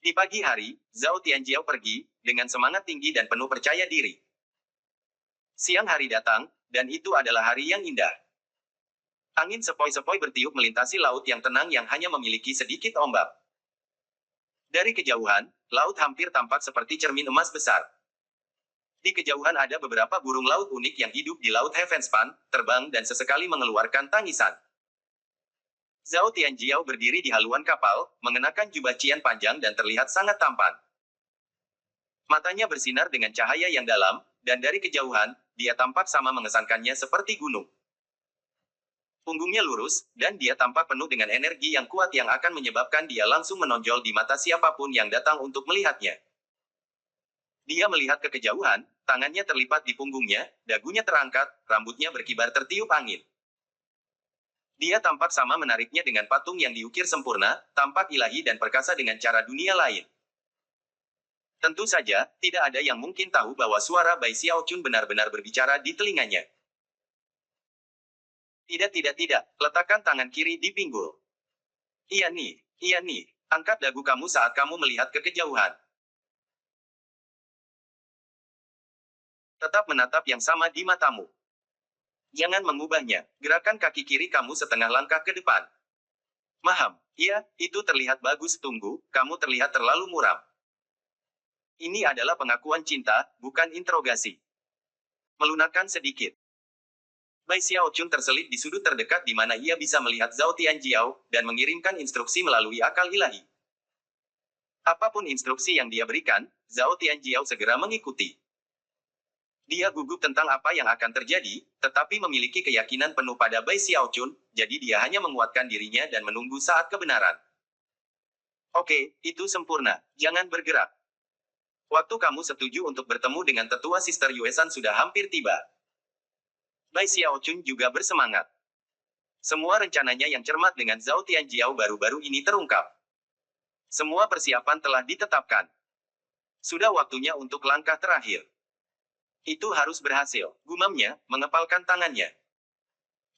Speaker 1: Di pagi hari, Zhao Tianjiao pergi, dengan semangat tinggi dan penuh percaya diri. Siang hari datang, dan itu adalah hari yang indah. Angin sepoi-sepoi bertiup melintasi laut yang tenang yang hanya memiliki sedikit ombak. Dari kejauhan, laut hampir tampak seperti cermin emas besar. Di kejauhan ada beberapa burung laut unik yang hidup di Laut Heavenspan, terbang dan sesekali mengeluarkan tangisan. Zhao Tianjiao berdiri di haluan kapal, mengenakan jubah cian panjang dan terlihat sangat tampan. Matanya bersinar dengan cahaya yang dalam, dan dari kejauhan, dia tampak sama mengesankannya seperti gunung. Punggungnya lurus, dan dia tampak penuh dengan energi yang kuat yang akan menyebabkan dia langsung menonjol di mata siapapun yang datang untuk melihatnya. Dia melihat ke kejauhan, tangannya terlipat di punggungnya, dagunya terangkat, rambutnya berkibar tertiup angin. Dia tampak sama menariknya dengan patung yang diukir sempurna, tampak ilahi dan perkasa dengan cara dunia lain. Tentu saja, tidak ada yang mungkin tahu bahwa suara Bai Xiaochun benar-benar berbicara di telinganya. Tidak, tidak, tidak. Letakkan tangan kiri di pinggul. Iya nih, iya nih. Angkat dagu kamu saat kamu melihat ke kejauhan. Tetap menatap yang sama di matamu. Jangan mengubahnya. Gerakan kaki kiri kamu setengah langkah ke depan. Maham. Iya, itu terlihat bagus. Tunggu, kamu terlihat terlalu muram. Ini adalah pengakuan cinta, bukan interogasi. Melunakkan sedikit. Bai Xiaochun terselip di sudut terdekat di mana ia bisa melihat Zhao Tianjiao, dan mengirimkan instruksi melalui akal ilahi. Apapun instruksi yang dia berikan, Zhao Tianjiao segera mengikuti. Dia gugup tentang apa yang akan terjadi, tetapi memiliki keyakinan penuh pada Bai Xiaochun, jadi dia hanya menguatkan dirinya dan menunggu saat kebenaran. Oke, itu sempurna. Jangan bergerak. Waktu kamu setuju untuk bertemu dengan tetua Sister Yuesan sudah hampir tiba. Bai Xiaochun juga bersemangat. Semua rencananya yang cermat dengan Zhao Tianjiao baru-baru ini terungkap. Semua persiapan telah ditetapkan. Sudah waktunya untuk langkah terakhir. Itu harus berhasil, gumamnya, mengepalkan tangannya.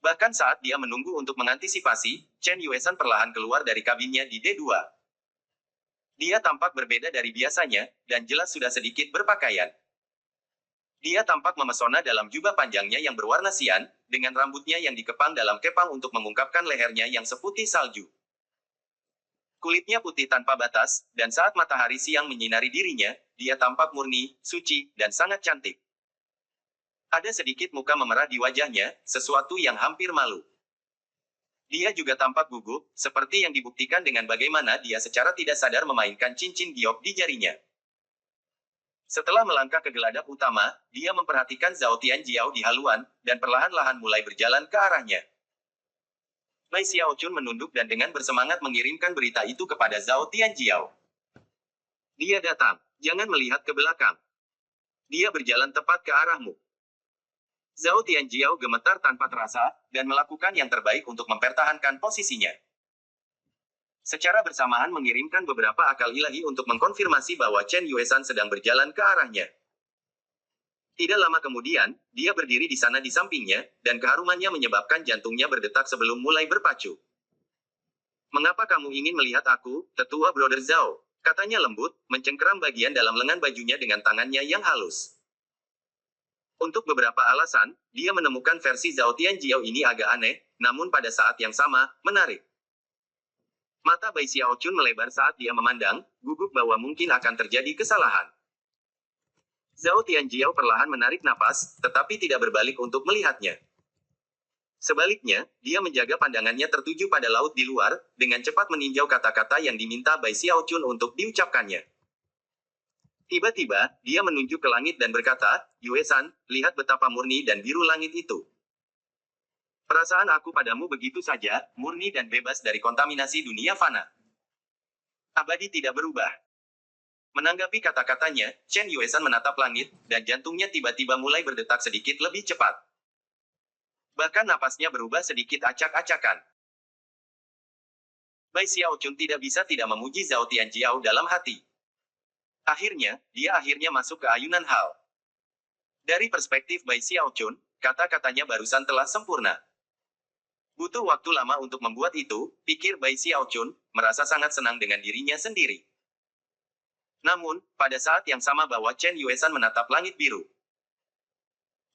Speaker 1: Bahkan saat dia menunggu untuk mengantisipasi, Chen Yuesan perlahan keluar dari kabinnya di D2. Dia tampak berbeda dari biasanya, dan jelas sudah sedikit berpakaian. Dia tampak memesona dalam jubah panjangnya yang berwarna sian, dengan rambutnya yang dikepang dalam kepang untuk mengungkapkan lehernya yang seputih salju. Kulitnya putih tanpa batas, dan saat matahari siang menyinari dirinya, dia tampak murni, suci, dan sangat cantik. Ada sedikit muka memerah di wajahnya, sesuatu yang hampir malu. Dia juga tampak gugup, seperti yang dibuktikan dengan bagaimana dia secara tidak sadar memainkan cincin giok di jarinya. Setelah melangkah ke geladak utama, dia memperhatikan Zhao Tianjiao di haluan, dan perlahan-lahan mulai berjalan ke arahnya. Bai Xiaochun menunduk dan dengan bersemangat mengirimkan berita itu kepada Zhao Tianjiao. Dia datang, jangan melihat ke belakang. Dia berjalan tepat ke arahmu. Zhao Tianjiao gemetar tanpa terasa, dan melakukan yang terbaik untuk mempertahankan posisinya. Secara bersamaan mengirimkan beberapa akal ilahi untuk mengkonfirmasi bahwa Chen Yuesan sedang berjalan ke arahnya. Tidak lama kemudian, dia berdiri di sana di sampingnya, dan keharumannya menyebabkan jantungnya berdetak sebelum mulai berpacu. "Mengapa kamu ingin melihat aku, tetua Brother Zhao?" Katanya lembut, mencengkeram bagian dalam lengan bajunya dengan tangannya yang halus. Untuk beberapa alasan, dia menemukan versi Zhao Tianjiao ini agak aneh, namun pada saat yang sama, menarik. Mata Bai Xiaochun melebar saat dia memandang, gugup bahwa mungkin akan terjadi kesalahan. Zhao Tianjiao perlahan menarik napas, tetapi tidak berbalik untuk melihatnya. Sebaliknya, dia menjaga pandangannya tertuju pada laut di luar, dengan cepat meninjau kata-kata yang diminta Bai Xiaochun untuk diucapkannya. Tiba-tiba, dia menunjuk ke langit dan berkata, "Yuesan, lihat betapa murni dan biru langit itu. Perasaan aku padamu begitu saja, murni dan bebas dari kontaminasi dunia fana. Abadi tidak berubah." Menanggapi kata-katanya, Chen Yuesan menatap langit, dan jantungnya tiba-tiba mulai berdetak sedikit lebih cepat. Bahkan napasnya berubah sedikit acak-acakan. Bai Xiaochun tidak bisa tidak memuji Zhao Tianjiao dalam hati. Akhirnya, dia masuk ke ayunan hal. Dari perspektif Bai Xiaochun, kata-katanya barusan telah sempurna. Butuh waktu lama untuk membuat itu, pikir Bai Xiaochun, merasa sangat senang dengan dirinya sendiri. Namun, pada saat yang sama bahwa Chen Yuesan menatap langit biru.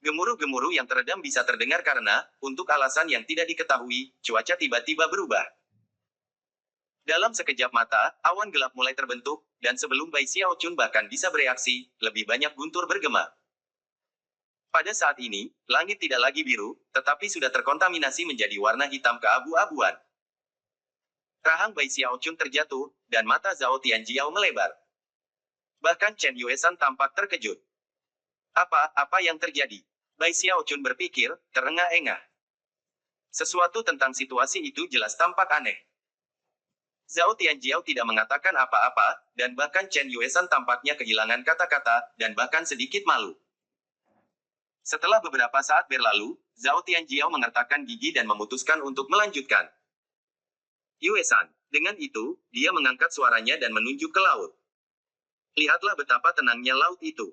Speaker 1: Gemuruh-gemuruh yang teredam bisa terdengar karena, untuk alasan yang tidak diketahui, cuaca tiba-tiba berubah. Dalam sekejap mata, awan gelap mulai terbentuk, dan sebelum Bai Xiaochun bahkan bisa bereaksi, lebih banyak guntur bergema. Pada saat ini, langit tidak lagi biru, tetapi sudah terkontaminasi menjadi warna hitam keabu-abuan. Rahang Bai Xiaochun terjatuh, dan mata Zhao Tianjiao melebar. Bahkan Chen Yuesan tampak terkejut. Apa yang terjadi? Bai Xiaochun berpikir, terengah-engah. Sesuatu tentang situasi itu jelas tampak aneh. Zhao Tianjiao tidak mengatakan apa-apa, dan bahkan Chen Yuesan tampaknya kehilangan kata-kata, dan bahkan sedikit malu. Setelah beberapa saat berlalu, Zhao Tianjiao mengertakkan gigi dan memutuskan untuk melanjutkan. Yuesan, dengan itu, dia mengangkat suaranya dan menunjuk ke laut. Lihatlah betapa tenangnya laut itu.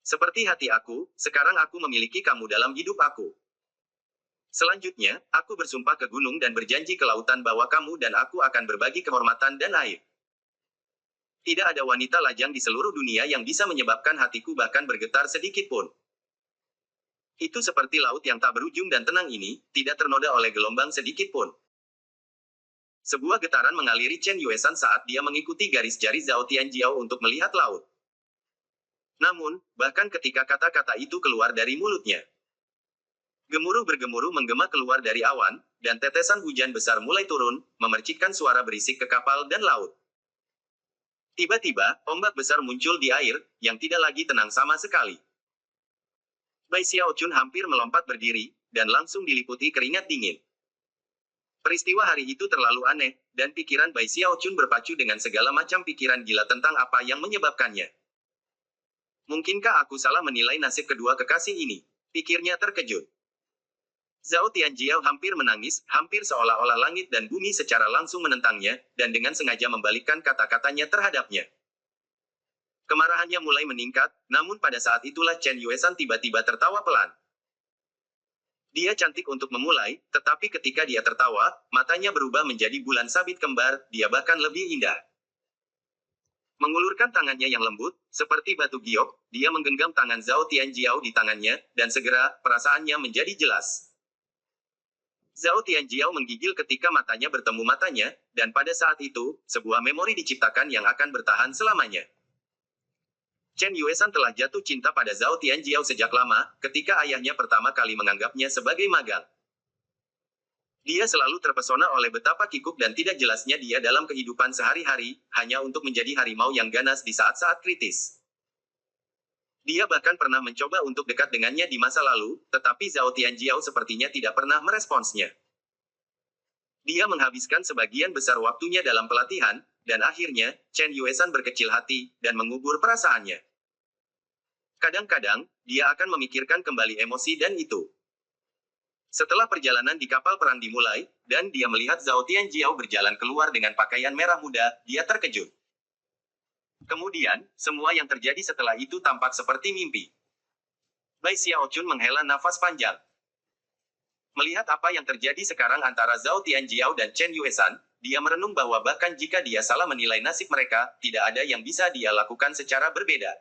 Speaker 1: Seperti hati aku, sekarang aku memiliki kamu dalam hidup aku. Selanjutnya, aku bersumpah ke gunung dan berjanji ke lautan bahwa kamu dan aku akan berbagi kehormatan dan air. Tidak ada wanita lajang di seluruh dunia yang bisa menyebabkan hatiku bahkan bergetar sedikit pun. Itu seperti laut yang tak berujung dan tenang ini, tidak ternoda oleh gelombang sedikit pun. Sebuah getaran mengaliri Chen Yuesan saat dia mengikuti garis jari Zhao Tianjiao untuk melihat laut. Namun, bahkan ketika kata-kata itu keluar dari mulutnya, gemuruh bergemuruh menggema keluar dari awan, dan tetesan hujan besar mulai turun, memercikkan suara berisik ke kapal dan laut. Tiba-tiba, ombak besar muncul di air, yang tidak lagi tenang sama sekali. Bai Xiaochun hampir melompat berdiri, dan langsung diliputi keringat dingin. Peristiwa hari itu terlalu aneh, dan pikiran Bai Xiaochun berpacu dengan segala macam pikiran gila tentang apa yang menyebabkannya. Mungkinkah aku salah menilai nasib kedua kekasih ini? Pikirnya terkejut. Zhao Tianjiao hampir menangis, hampir seolah-olah langit dan bumi secara langsung menentangnya, dan dengan sengaja membalikkan kata-katanya terhadapnya. Kemarahannya mulai meningkat, namun pada saat itulah Chen Yuesan tiba-tiba tertawa pelan. Dia cantik untuk memulai, tetapi ketika dia tertawa, matanya berubah menjadi bulan sabit kembar, dia bahkan lebih indah. Mengulurkan tangannya yang lembut, seperti batu giok, dia menggenggam tangan Zhao Tianjiao di tangannya, dan segera, perasaannya menjadi jelas. Zhao Tianjiao menggigil ketika matanya bertemu matanya, dan pada saat itu, sebuah memori diciptakan yang akan bertahan selamanya. Chen Yuesan telah jatuh cinta pada Zhao Tianjiao sejak lama, ketika ayahnya pertama kali menganggapnya sebagai magang. Dia selalu terpesona oleh betapa kikuk dan tidak jelasnya dia dalam kehidupan sehari-hari, hanya untuk menjadi harimau yang ganas di saat-saat kritis. Dia bahkan pernah mencoba untuk dekat dengannya di masa lalu, tetapi Zhao Tianjiao sepertinya tidak pernah meresponsnya. Dia menghabiskan sebagian besar waktunya dalam pelatihan, dan akhirnya, Chen Yuesan berkecil hati, dan mengubur perasaannya. Kadang-kadang, dia akan memikirkan kembali emosi dan itu. Setelah perjalanan di kapal perang dimulai, dan dia melihat Zhao Tianjiao berjalan keluar dengan pakaian merah muda, dia terkejut. Kemudian, semua yang terjadi setelah itu tampak seperti mimpi. Bai Xiaochun menghela nafas panjang. Melihat apa yang terjadi sekarang antara Zhao Tianjiao dan Chen Yuesan, dia merenung bahwa bahkan jika dia salah menilai nasib mereka, tidak ada yang bisa dia lakukan secara berbeda.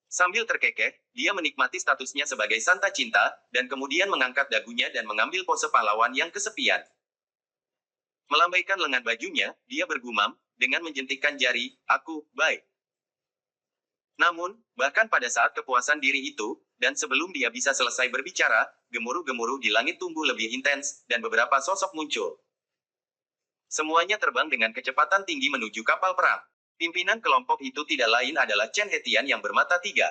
Speaker 1: Sambil terkekeh, dia menikmati statusnya sebagai santa cinta, dan kemudian mengangkat dagunya dan mengambil pose pahlawan yang kesepian. Melambaikan lengan bajunya, dia bergumam, dengan menjentikkan jari, aku, baik. Namun, bahkan pada saat kepuasan diri itu, dan sebelum dia bisa selesai berbicara, gemuruh-gemuruh di langit tumbuh lebih intens, dan beberapa sosok muncul. Semuanya terbang dengan kecepatan tinggi menuju kapal perang. Pimpinan kelompok itu tidak lain adalah Chen Hetian yang bermata tiga.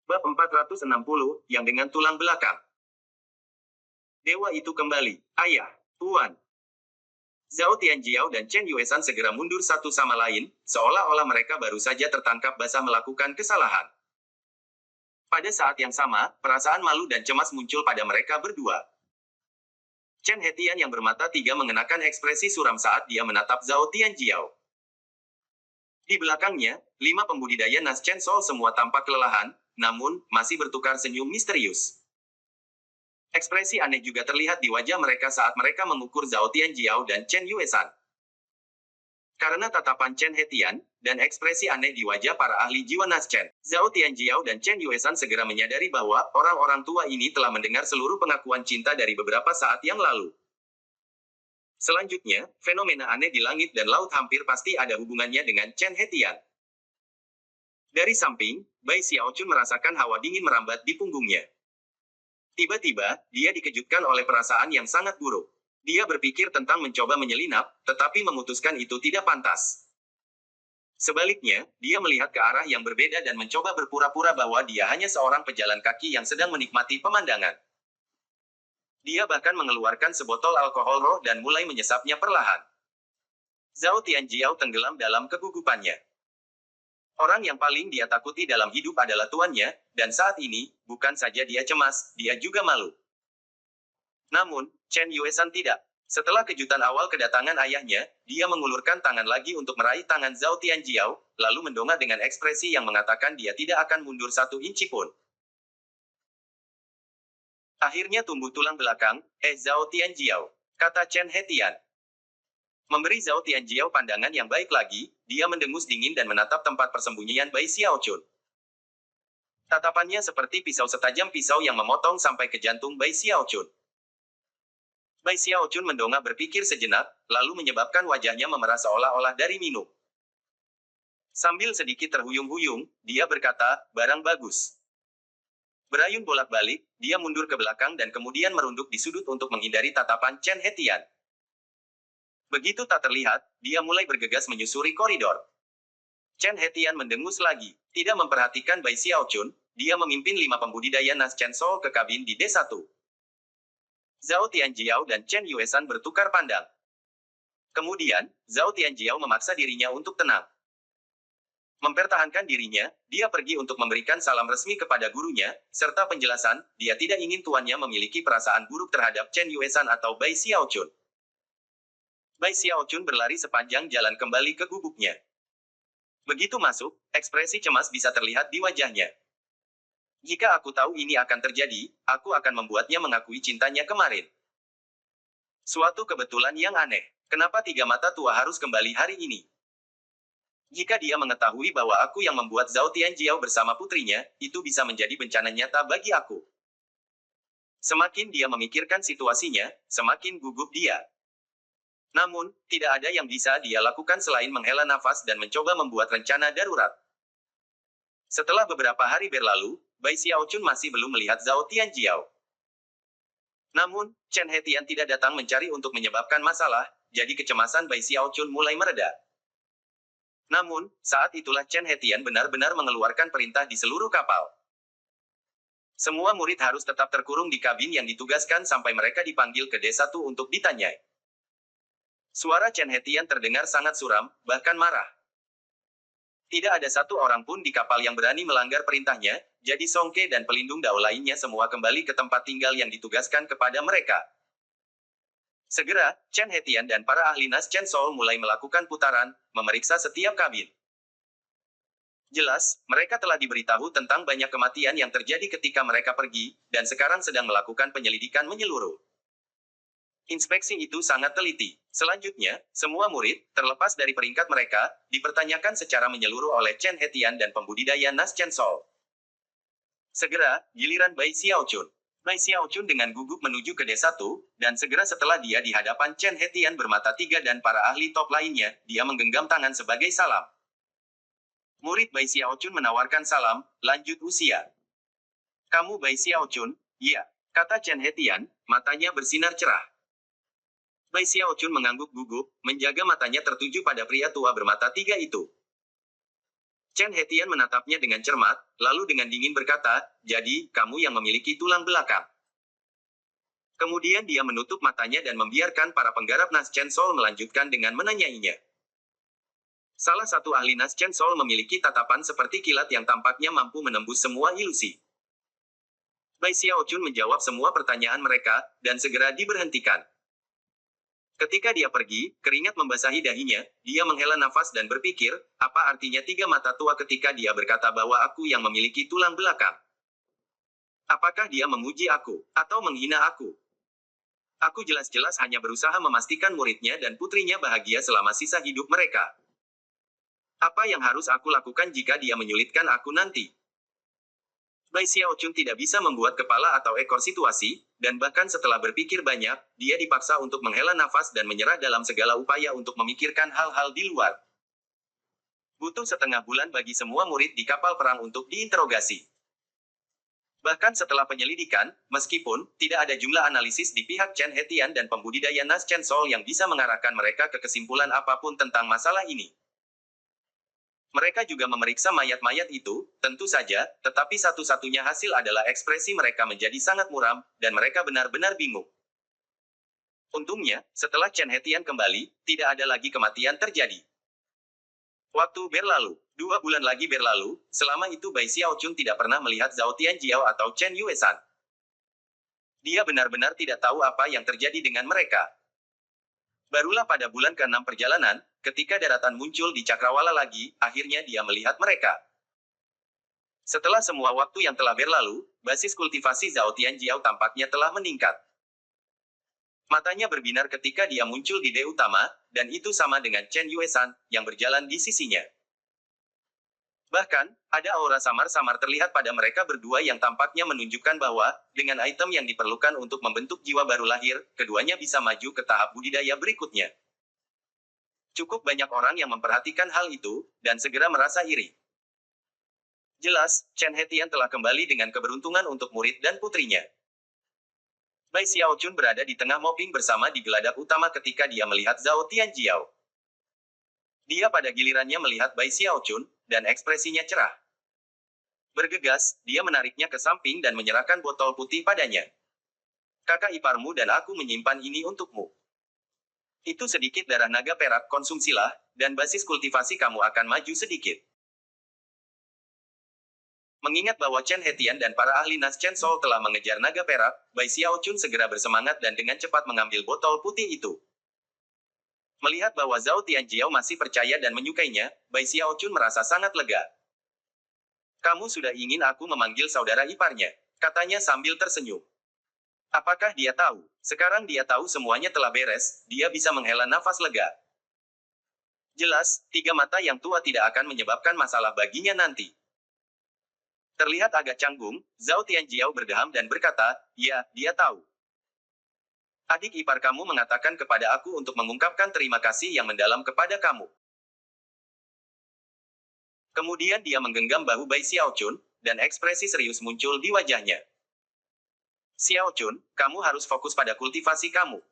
Speaker 1: Bab 460, yang dengan tulang belakang. Dewa itu kembali. Ayah, Tuan. Zhao Tianjiao dan Chen Yuesan segera mundur satu sama lain, seolah-olah mereka baru saja tertangkap basah melakukan kesalahan. Pada saat yang sama, perasaan malu dan cemas muncul pada mereka berdua. Chen Hetian yang bermata tiga mengenakan ekspresi suram saat dia menatap Zhao Tianjiao. Di belakangnya, 5 pembudidaya Nas Chen Sol semua tampak kelelahan, namun, masih bertukar senyum misterius. Ekspresi aneh juga terlihat di wajah mereka saat mereka mengukur Zhao Tianjiao dan Chen Yuesan. Karena tatapan Chen Hetian, dan ekspresi aneh di wajah para ahli jiwa Nas Chen, Zhao Tianjiao dan Chen Yuesan segera menyadari bahwa orang-orang tua ini telah mendengar seluruh pengakuan cinta dari beberapa saat yang lalu. Selanjutnya, fenomena aneh di langit dan laut hampir pasti ada hubungannya dengan Chen Hetian. Dari samping, Bai Xiaochun merasakan hawa dingin merambat di punggungnya. Tiba-tiba, dia dikejutkan oleh perasaan yang sangat buruk. Dia berpikir tentang mencoba menyelinap, tetapi memutuskan itu tidak pantas. Sebaliknya, dia melihat ke arah yang berbeda dan mencoba berpura-pura bahwa dia hanya seorang pejalan kaki yang sedang menikmati pemandangan. Dia bahkan mengeluarkan sebotol alkohol roh dan mulai menyesapnya perlahan. Zhao Tianjiao tenggelam dalam kegugupannya. Orang yang paling dia takuti dalam hidup adalah tuannya, dan saat ini, bukan saja dia cemas, dia juga malu. Namun, Chen Yuesan tidak. Setelah kejutan awal kedatangan ayahnya, dia mengulurkan tangan lagi untuk meraih tangan Zhao Tianjiao, lalu mendongak dengan ekspresi yang mengatakan dia tidak akan mundur 1 inci pun. Akhirnya tumbuh tulang belakang, Zhao Tianjiao, kata Chen Hetian. Memberi Zhao Tianjiao pandangan yang baik lagi, dia mendengus dingin dan menatap tempat persembunyian Bai Xiaochun. Tatapannya seperti pisau setajam pisau yang memotong sampai ke jantung Bai Xiaochun. Bai Xiaochun mendongak berpikir sejenak, lalu menyebabkan wajahnya memerah seolah-olah dari minum. Sambil sedikit terhuyung-huyung, dia berkata, barang bagus. Berayun bolak-balik, dia mundur ke belakang dan kemudian merunduk di sudut untuk menghindari tatapan Chen Hetian. Begitu tak terlihat, dia mulai bergegas menyusuri koridor. Chen Hetian mendengus lagi, tidak memperhatikan Bai Xiaochun, dia memimpin 5 pembudidaya Nas Chen Soul ke kabin di D1. Zhao Tianjiao dan Chen Yuesan bertukar pandang. Kemudian, Zhao Tianjiao memaksa dirinya untuk tenang. Mempertahankan dirinya, dia pergi untuk memberikan salam resmi kepada gurunya, serta penjelasan, dia tidak ingin tuannya memiliki perasaan buruk terhadap Chen Yuesan atau Bai Xiaochun. Bai Xiaochun berlari sepanjang jalan kembali ke gubuknya. Begitu masuk, ekspresi cemas bisa terlihat di wajahnya. Jika aku tahu ini akan terjadi, aku akan membuatnya mengakui cintanya kemarin. Suatu kebetulan yang aneh. Kenapa 3 mata tua harus kembali hari ini? Jika dia mengetahui bahwa aku yang membuat Zhao Tianjiao bersama putrinya, itu bisa menjadi bencana nyata bagi aku. Semakin dia memikirkan situasinya, semakin gugup dia. Namun, tidak ada yang bisa dia lakukan selain menghela nafas dan mencoba membuat rencana darurat. Setelah beberapa hari berlalu, Bai Xiaochun masih belum melihat Zhao Tianjiao. Namun, Chen Hetian tidak datang mencari untuk menyebabkan masalah, jadi kecemasan Bai Xiaochun mulai mereda. Namun, saat itulah Chen Hetian benar-benar mengeluarkan perintah di seluruh kapal. Semua murid harus tetap terkurung di kabin yang ditugaskan sampai mereka dipanggil ke D1 untuk ditanyai. Suara Chen Hetian terdengar sangat suram, bahkan marah. Tidak ada satu orang pun di kapal yang berani melanggar perintahnya, jadi Song Ke dan pelindung Dao lainnya semua kembali ke tempat tinggal yang ditugaskan kepada mereka. Segera, Chen Hetian dan para ahli Nas Chen Soul mulai melakukan putaran, memeriksa setiap kabin. Jelas, mereka telah diberitahu tentang banyak kematian yang terjadi ketika mereka pergi, dan sekarang sedang melakukan penyelidikan menyeluruh. Inspeksi itu sangat teliti. Selanjutnya, semua murid, terlepas dari peringkat mereka, dipertanyakan secara menyeluruh oleh Chen Hetian dan pembudidaya Nas Chen Soul. Segera, giliran Bai Xiaochun. Bai Xiaochun dengan gugup menuju ke D1, dan segera setelah dia di hadapan Chen Hetian bermata 3 dan para ahli top lainnya, dia menggenggam tangan sebagai salam. Murid Bai Xiaochun menawarkan salam, lanjut usia. Kamu Bai Xiaochun? Iya, kata Chen Hetian, matanya bersinar cerah. Bai Xiaochun mengangguk gugup, menjaga matanya tertuju pada pria tua bermata 3 itu. Chen Hetian menatapnya dengan cermat, lalu dengan dingin berkata, jadi, kamu yang memiliki tulang belakang. Kemudian dia menutup matanya dan membiarkan para penggarap Nas Chen Soul melanjutkan dengan menanyainya. Salah satu ahli Nas Chen Soul memiliki tatapan seperti kilat yang tampaknya mampu menembus semua ilusi. Bai Xiaochun menjawab semua pertanyaan mereka, dan segera diberhentikan. Ketika dia pergi, keringat membasahi dahinya, dia menghela nafas dan berpikir, apa artinya 3 mata tua ketika dia berkata bahwa aku yang memiliki tulang belakang? Apakah dia memuji aku, atau menghina aku? Aku jelas-jelas hanya berusaha memastikan muridnya dan putrinya bahagia selama sisa hidup mereka. Apa yang harus aku lakukan jika dia menyulitkan aku nanti? Bai Xiaochun tidak bisa membuat kepala atau ekor situasi, dan bahkan setelah berpikir banyak, dia dipaksa untuk menghela nafas dan menyerah dalam segala upaya untuk memikirkan hal-hal di luar. Butuh setengah bulan bagi semua murid di kapal perang untuk diinterogasi. Bahkan setelah penyelidikan, meskipun tidak ada jumlah analisis di pihak Chen Hetian dan pembudidaya Nas Chen Soul yang bisa mengarahkan mereka ke kesimpulan apapun tentang masalah ini. Mereka juga memeriksa mayat-mayat itu, tentu saja, tetapi satu-satunya hasil adalah ekspresi mereka menjadi sangat muram, dan mereka benar-benar bingung. Untungnya, setelah Chen Hetian kembali, tidak ada lagi kematian terjadi. Waktu berlalu, 2 bulan lagi berlalu, selama itu Bai Xiaochun tidak pernah melihat Zhao Tianjiao atau Chen Yuesan. Dia benar-benar tidak tahu apa yang terjadi dengan mereka. Barulah pada bulan ke-6 perjalanan, ketika daratan muncul di Cakrawala lagi, akhirnya dia melihat mereka. Setelah semua waktu yang telah berlalu, basis kultivasi Zhao Tianjiao tampaknya telah meningkat. Matanya berbinar ketika dia muncul di D utama, dan itu sama dengan Chen Yuesan, yang berjalan di sisinya. Bahkan, ada aura samar-samar terlihat pada mereka berdua yang tampaknya menunjukkan bahwa, dengan item yang diperlukan untuk membentuk jiwa baru lahir, keduanya bisa maju ke tahap budidaya berikutnya. Cukup banyak orang yang memperhatikan hal itu, dan segera merasa iri. Jelas, Chen Hetian telah kembali dengan keberuntungan untuk murid dan putrinya. Bai Xiaochun berada di tengah mopping bersama di geladak utama ketika dia melihat Zhao Tianjiao. Dia pada gilirannya melihat Bai Xiaochun, dan ekspresinya cerah. Bergegas, dia menariknya ke samping dan menyerahkan botol putih padanya. Kakak iparmu dan aku menyimpan ini untukmu. Itu sedikit darah naga perak, konsumsilah, dan basis kultivasi kamu akan maju sedikit. Mengingat bahwa Chen Hetian dan para ahli Nas Chen Sol telah mengejar naga perak, Bai Xiaochun segera bersemangat dan dengan cepat mengambil botol putih itu. Melihat bahwa Zhao Tianjiao masih percaya dan menyukainya, Bai Xiaochun merasa sangat lega. Kamu sudah ingin aku memanggil saudara iparnya, katanya sambil tersenyum. Apakah dia tahu? Sekarang dia tahu semuanya telah beres, dia bisa menghela nafas lega. Jelas, 3 mata yang tua tidak akan menyebabkan masalah baginya nanti. Terlihat agak canggung, Zhao Tianjiao berdeham dan berkata, ya, dia tahu. Adik ipar kamu mengatakan kepada aku untuk mengungkapkan terima kasih yang mendalam kepada kamu. Kemudian dia menggenggam bahu Bai Xiaochun, dan ekspresi serius muncul di wajahnya. Xiaochun, kamu harus fokus pada kultivasi kamu.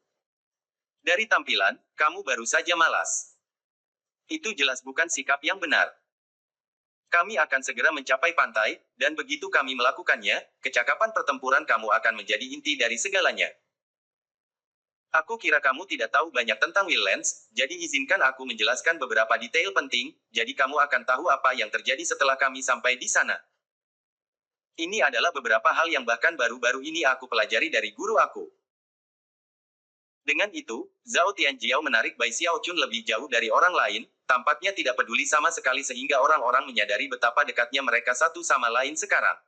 Speaker 1: Dari tampilan, kamu baru saja malas. Itu jelas bukan sikap yang benar. Kami akan segera mencapai pantai, dan begitu kami melakukannya, kecakapan pertempuran kamu akan menjadi inti dari segalanya. Aku kira kamu tidak tahu banyak tentang Wildlands, jadi izinkan aku menjelaskan beberapa detail penting, jadi kamu akan tahu apa yang terjadi setelah kami sampai di sana. Ini adalah beberapa hal yang bahkan baru-baru ini aku pelajari dari guru aku. Dengan itu, Zhao Tianjiao menarik Bai Xiaochun lebih jauh dari orang lain, tampaknya tidak peduli sama sekali sehingga orang-orang menyadari betapa dekatnya mereka satu sama lain sekarang.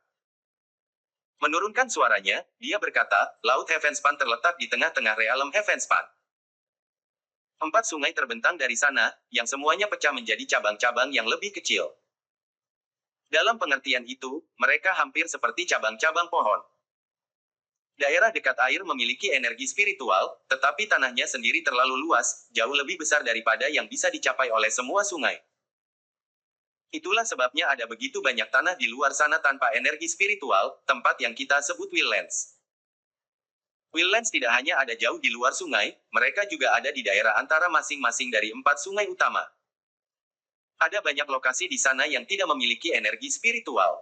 Speaker 1: Menurunkan suaranya, dia berkata, Laut Heavenspan terletak di tengah-tengah realem Heavenspan. 4 sungai terbentang dari sana, yang semuanya pecah menjadi cabang-cabang yang lebih kecil. Dalam pengertian itu, mereka hampir seperti cabang-cabang pohon. Daerah dekat air memiliki energi spiritual, tetapi tanahnya sendiri terlalu luas, jauh lebih besar daripada yang bisa dicapai oleh semua sungai. Itulah sebabnya ada begitu banyak tanah di luar sana tanpa energi spiritual, tempat yang kita sebut Wildlands. Wildlands tidak hanya ada jauh di luar sungai, mereka juga ada di daerah antara masing-masing dari 4 sungai utama. Ada banyak lokasi di sana yang tidak memiliki energi spiritual.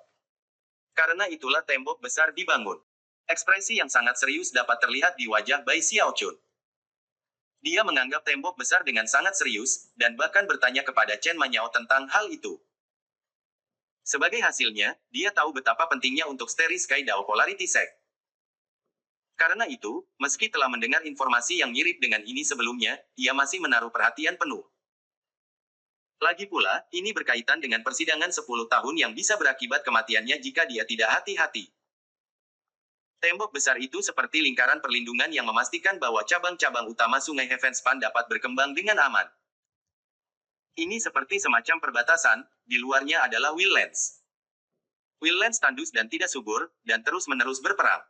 Speaker 1: Karena itulah tembok besar dibangun. Ekspresi yang sangat serius dapat terlihat di wajah Bai Xiaochun. Dia menganggap tembok besar dengan sangat serius, dan bahkan bertanya kepada Chen Manyao tentang hal itu. Sebagai hasilnya, dia tahu betapa pentingnya untuk Starry Sky Dao Polarity Sect. Karena itu, meski telah mendengar informasi yang mirip dengan ini sebelumnya, ia masih menaruh perhatian penuh. Lagi pula, ini berkaitan dengan persidangan 10 tahun yang bisa berakibat kematiannya jika dia tidak hati-hati. Tembok besar itu seperti lingkaran perlindungan yang memastikan bahwa cabang-cabang utama sungai Heavenspan dapat berkembang dengan aman. Ini seperti semacam perbatasan, di luarnya adalah Wildlands. Wildlands tandus dan tidak subur, dan terus-menerus berperang.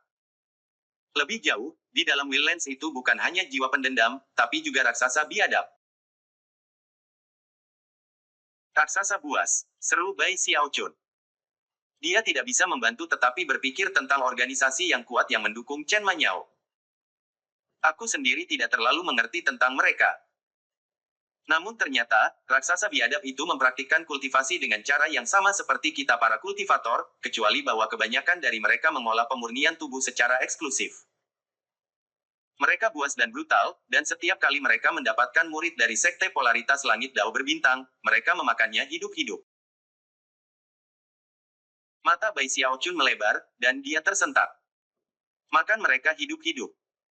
Speaker 1: Lebih jauh, di dalam Wildlands itu bukan hanya jiwa pendendam, tapi juga raksasa biadab. Raksasa buas, seru Bai Xiaochun. Dia tidak bisa membantu tetapi berpikir tentang organisasi yang kuat yang mendukung Chen Manyao. Aku sendiri tidak terlalu mengerti tentang mereka. Namun ternyata, raksasa biadab itu mempraktikkan kultivasi dengan cara yang sama seperti kita para kultivator, kecuali bahwa kebanyakan dari mereka mengolah pemurnian tubuh secara eksklusif. Mereka buas dan brutal, dan setiap kali mereka mendapatkan murid dari Sekte Polaritas Langit Dao Berbintang, mereka memakannya hidup-hidup. Mata Bai Xiaochun melebar, dan dia tersentak. Makan mereka hidup-hidup.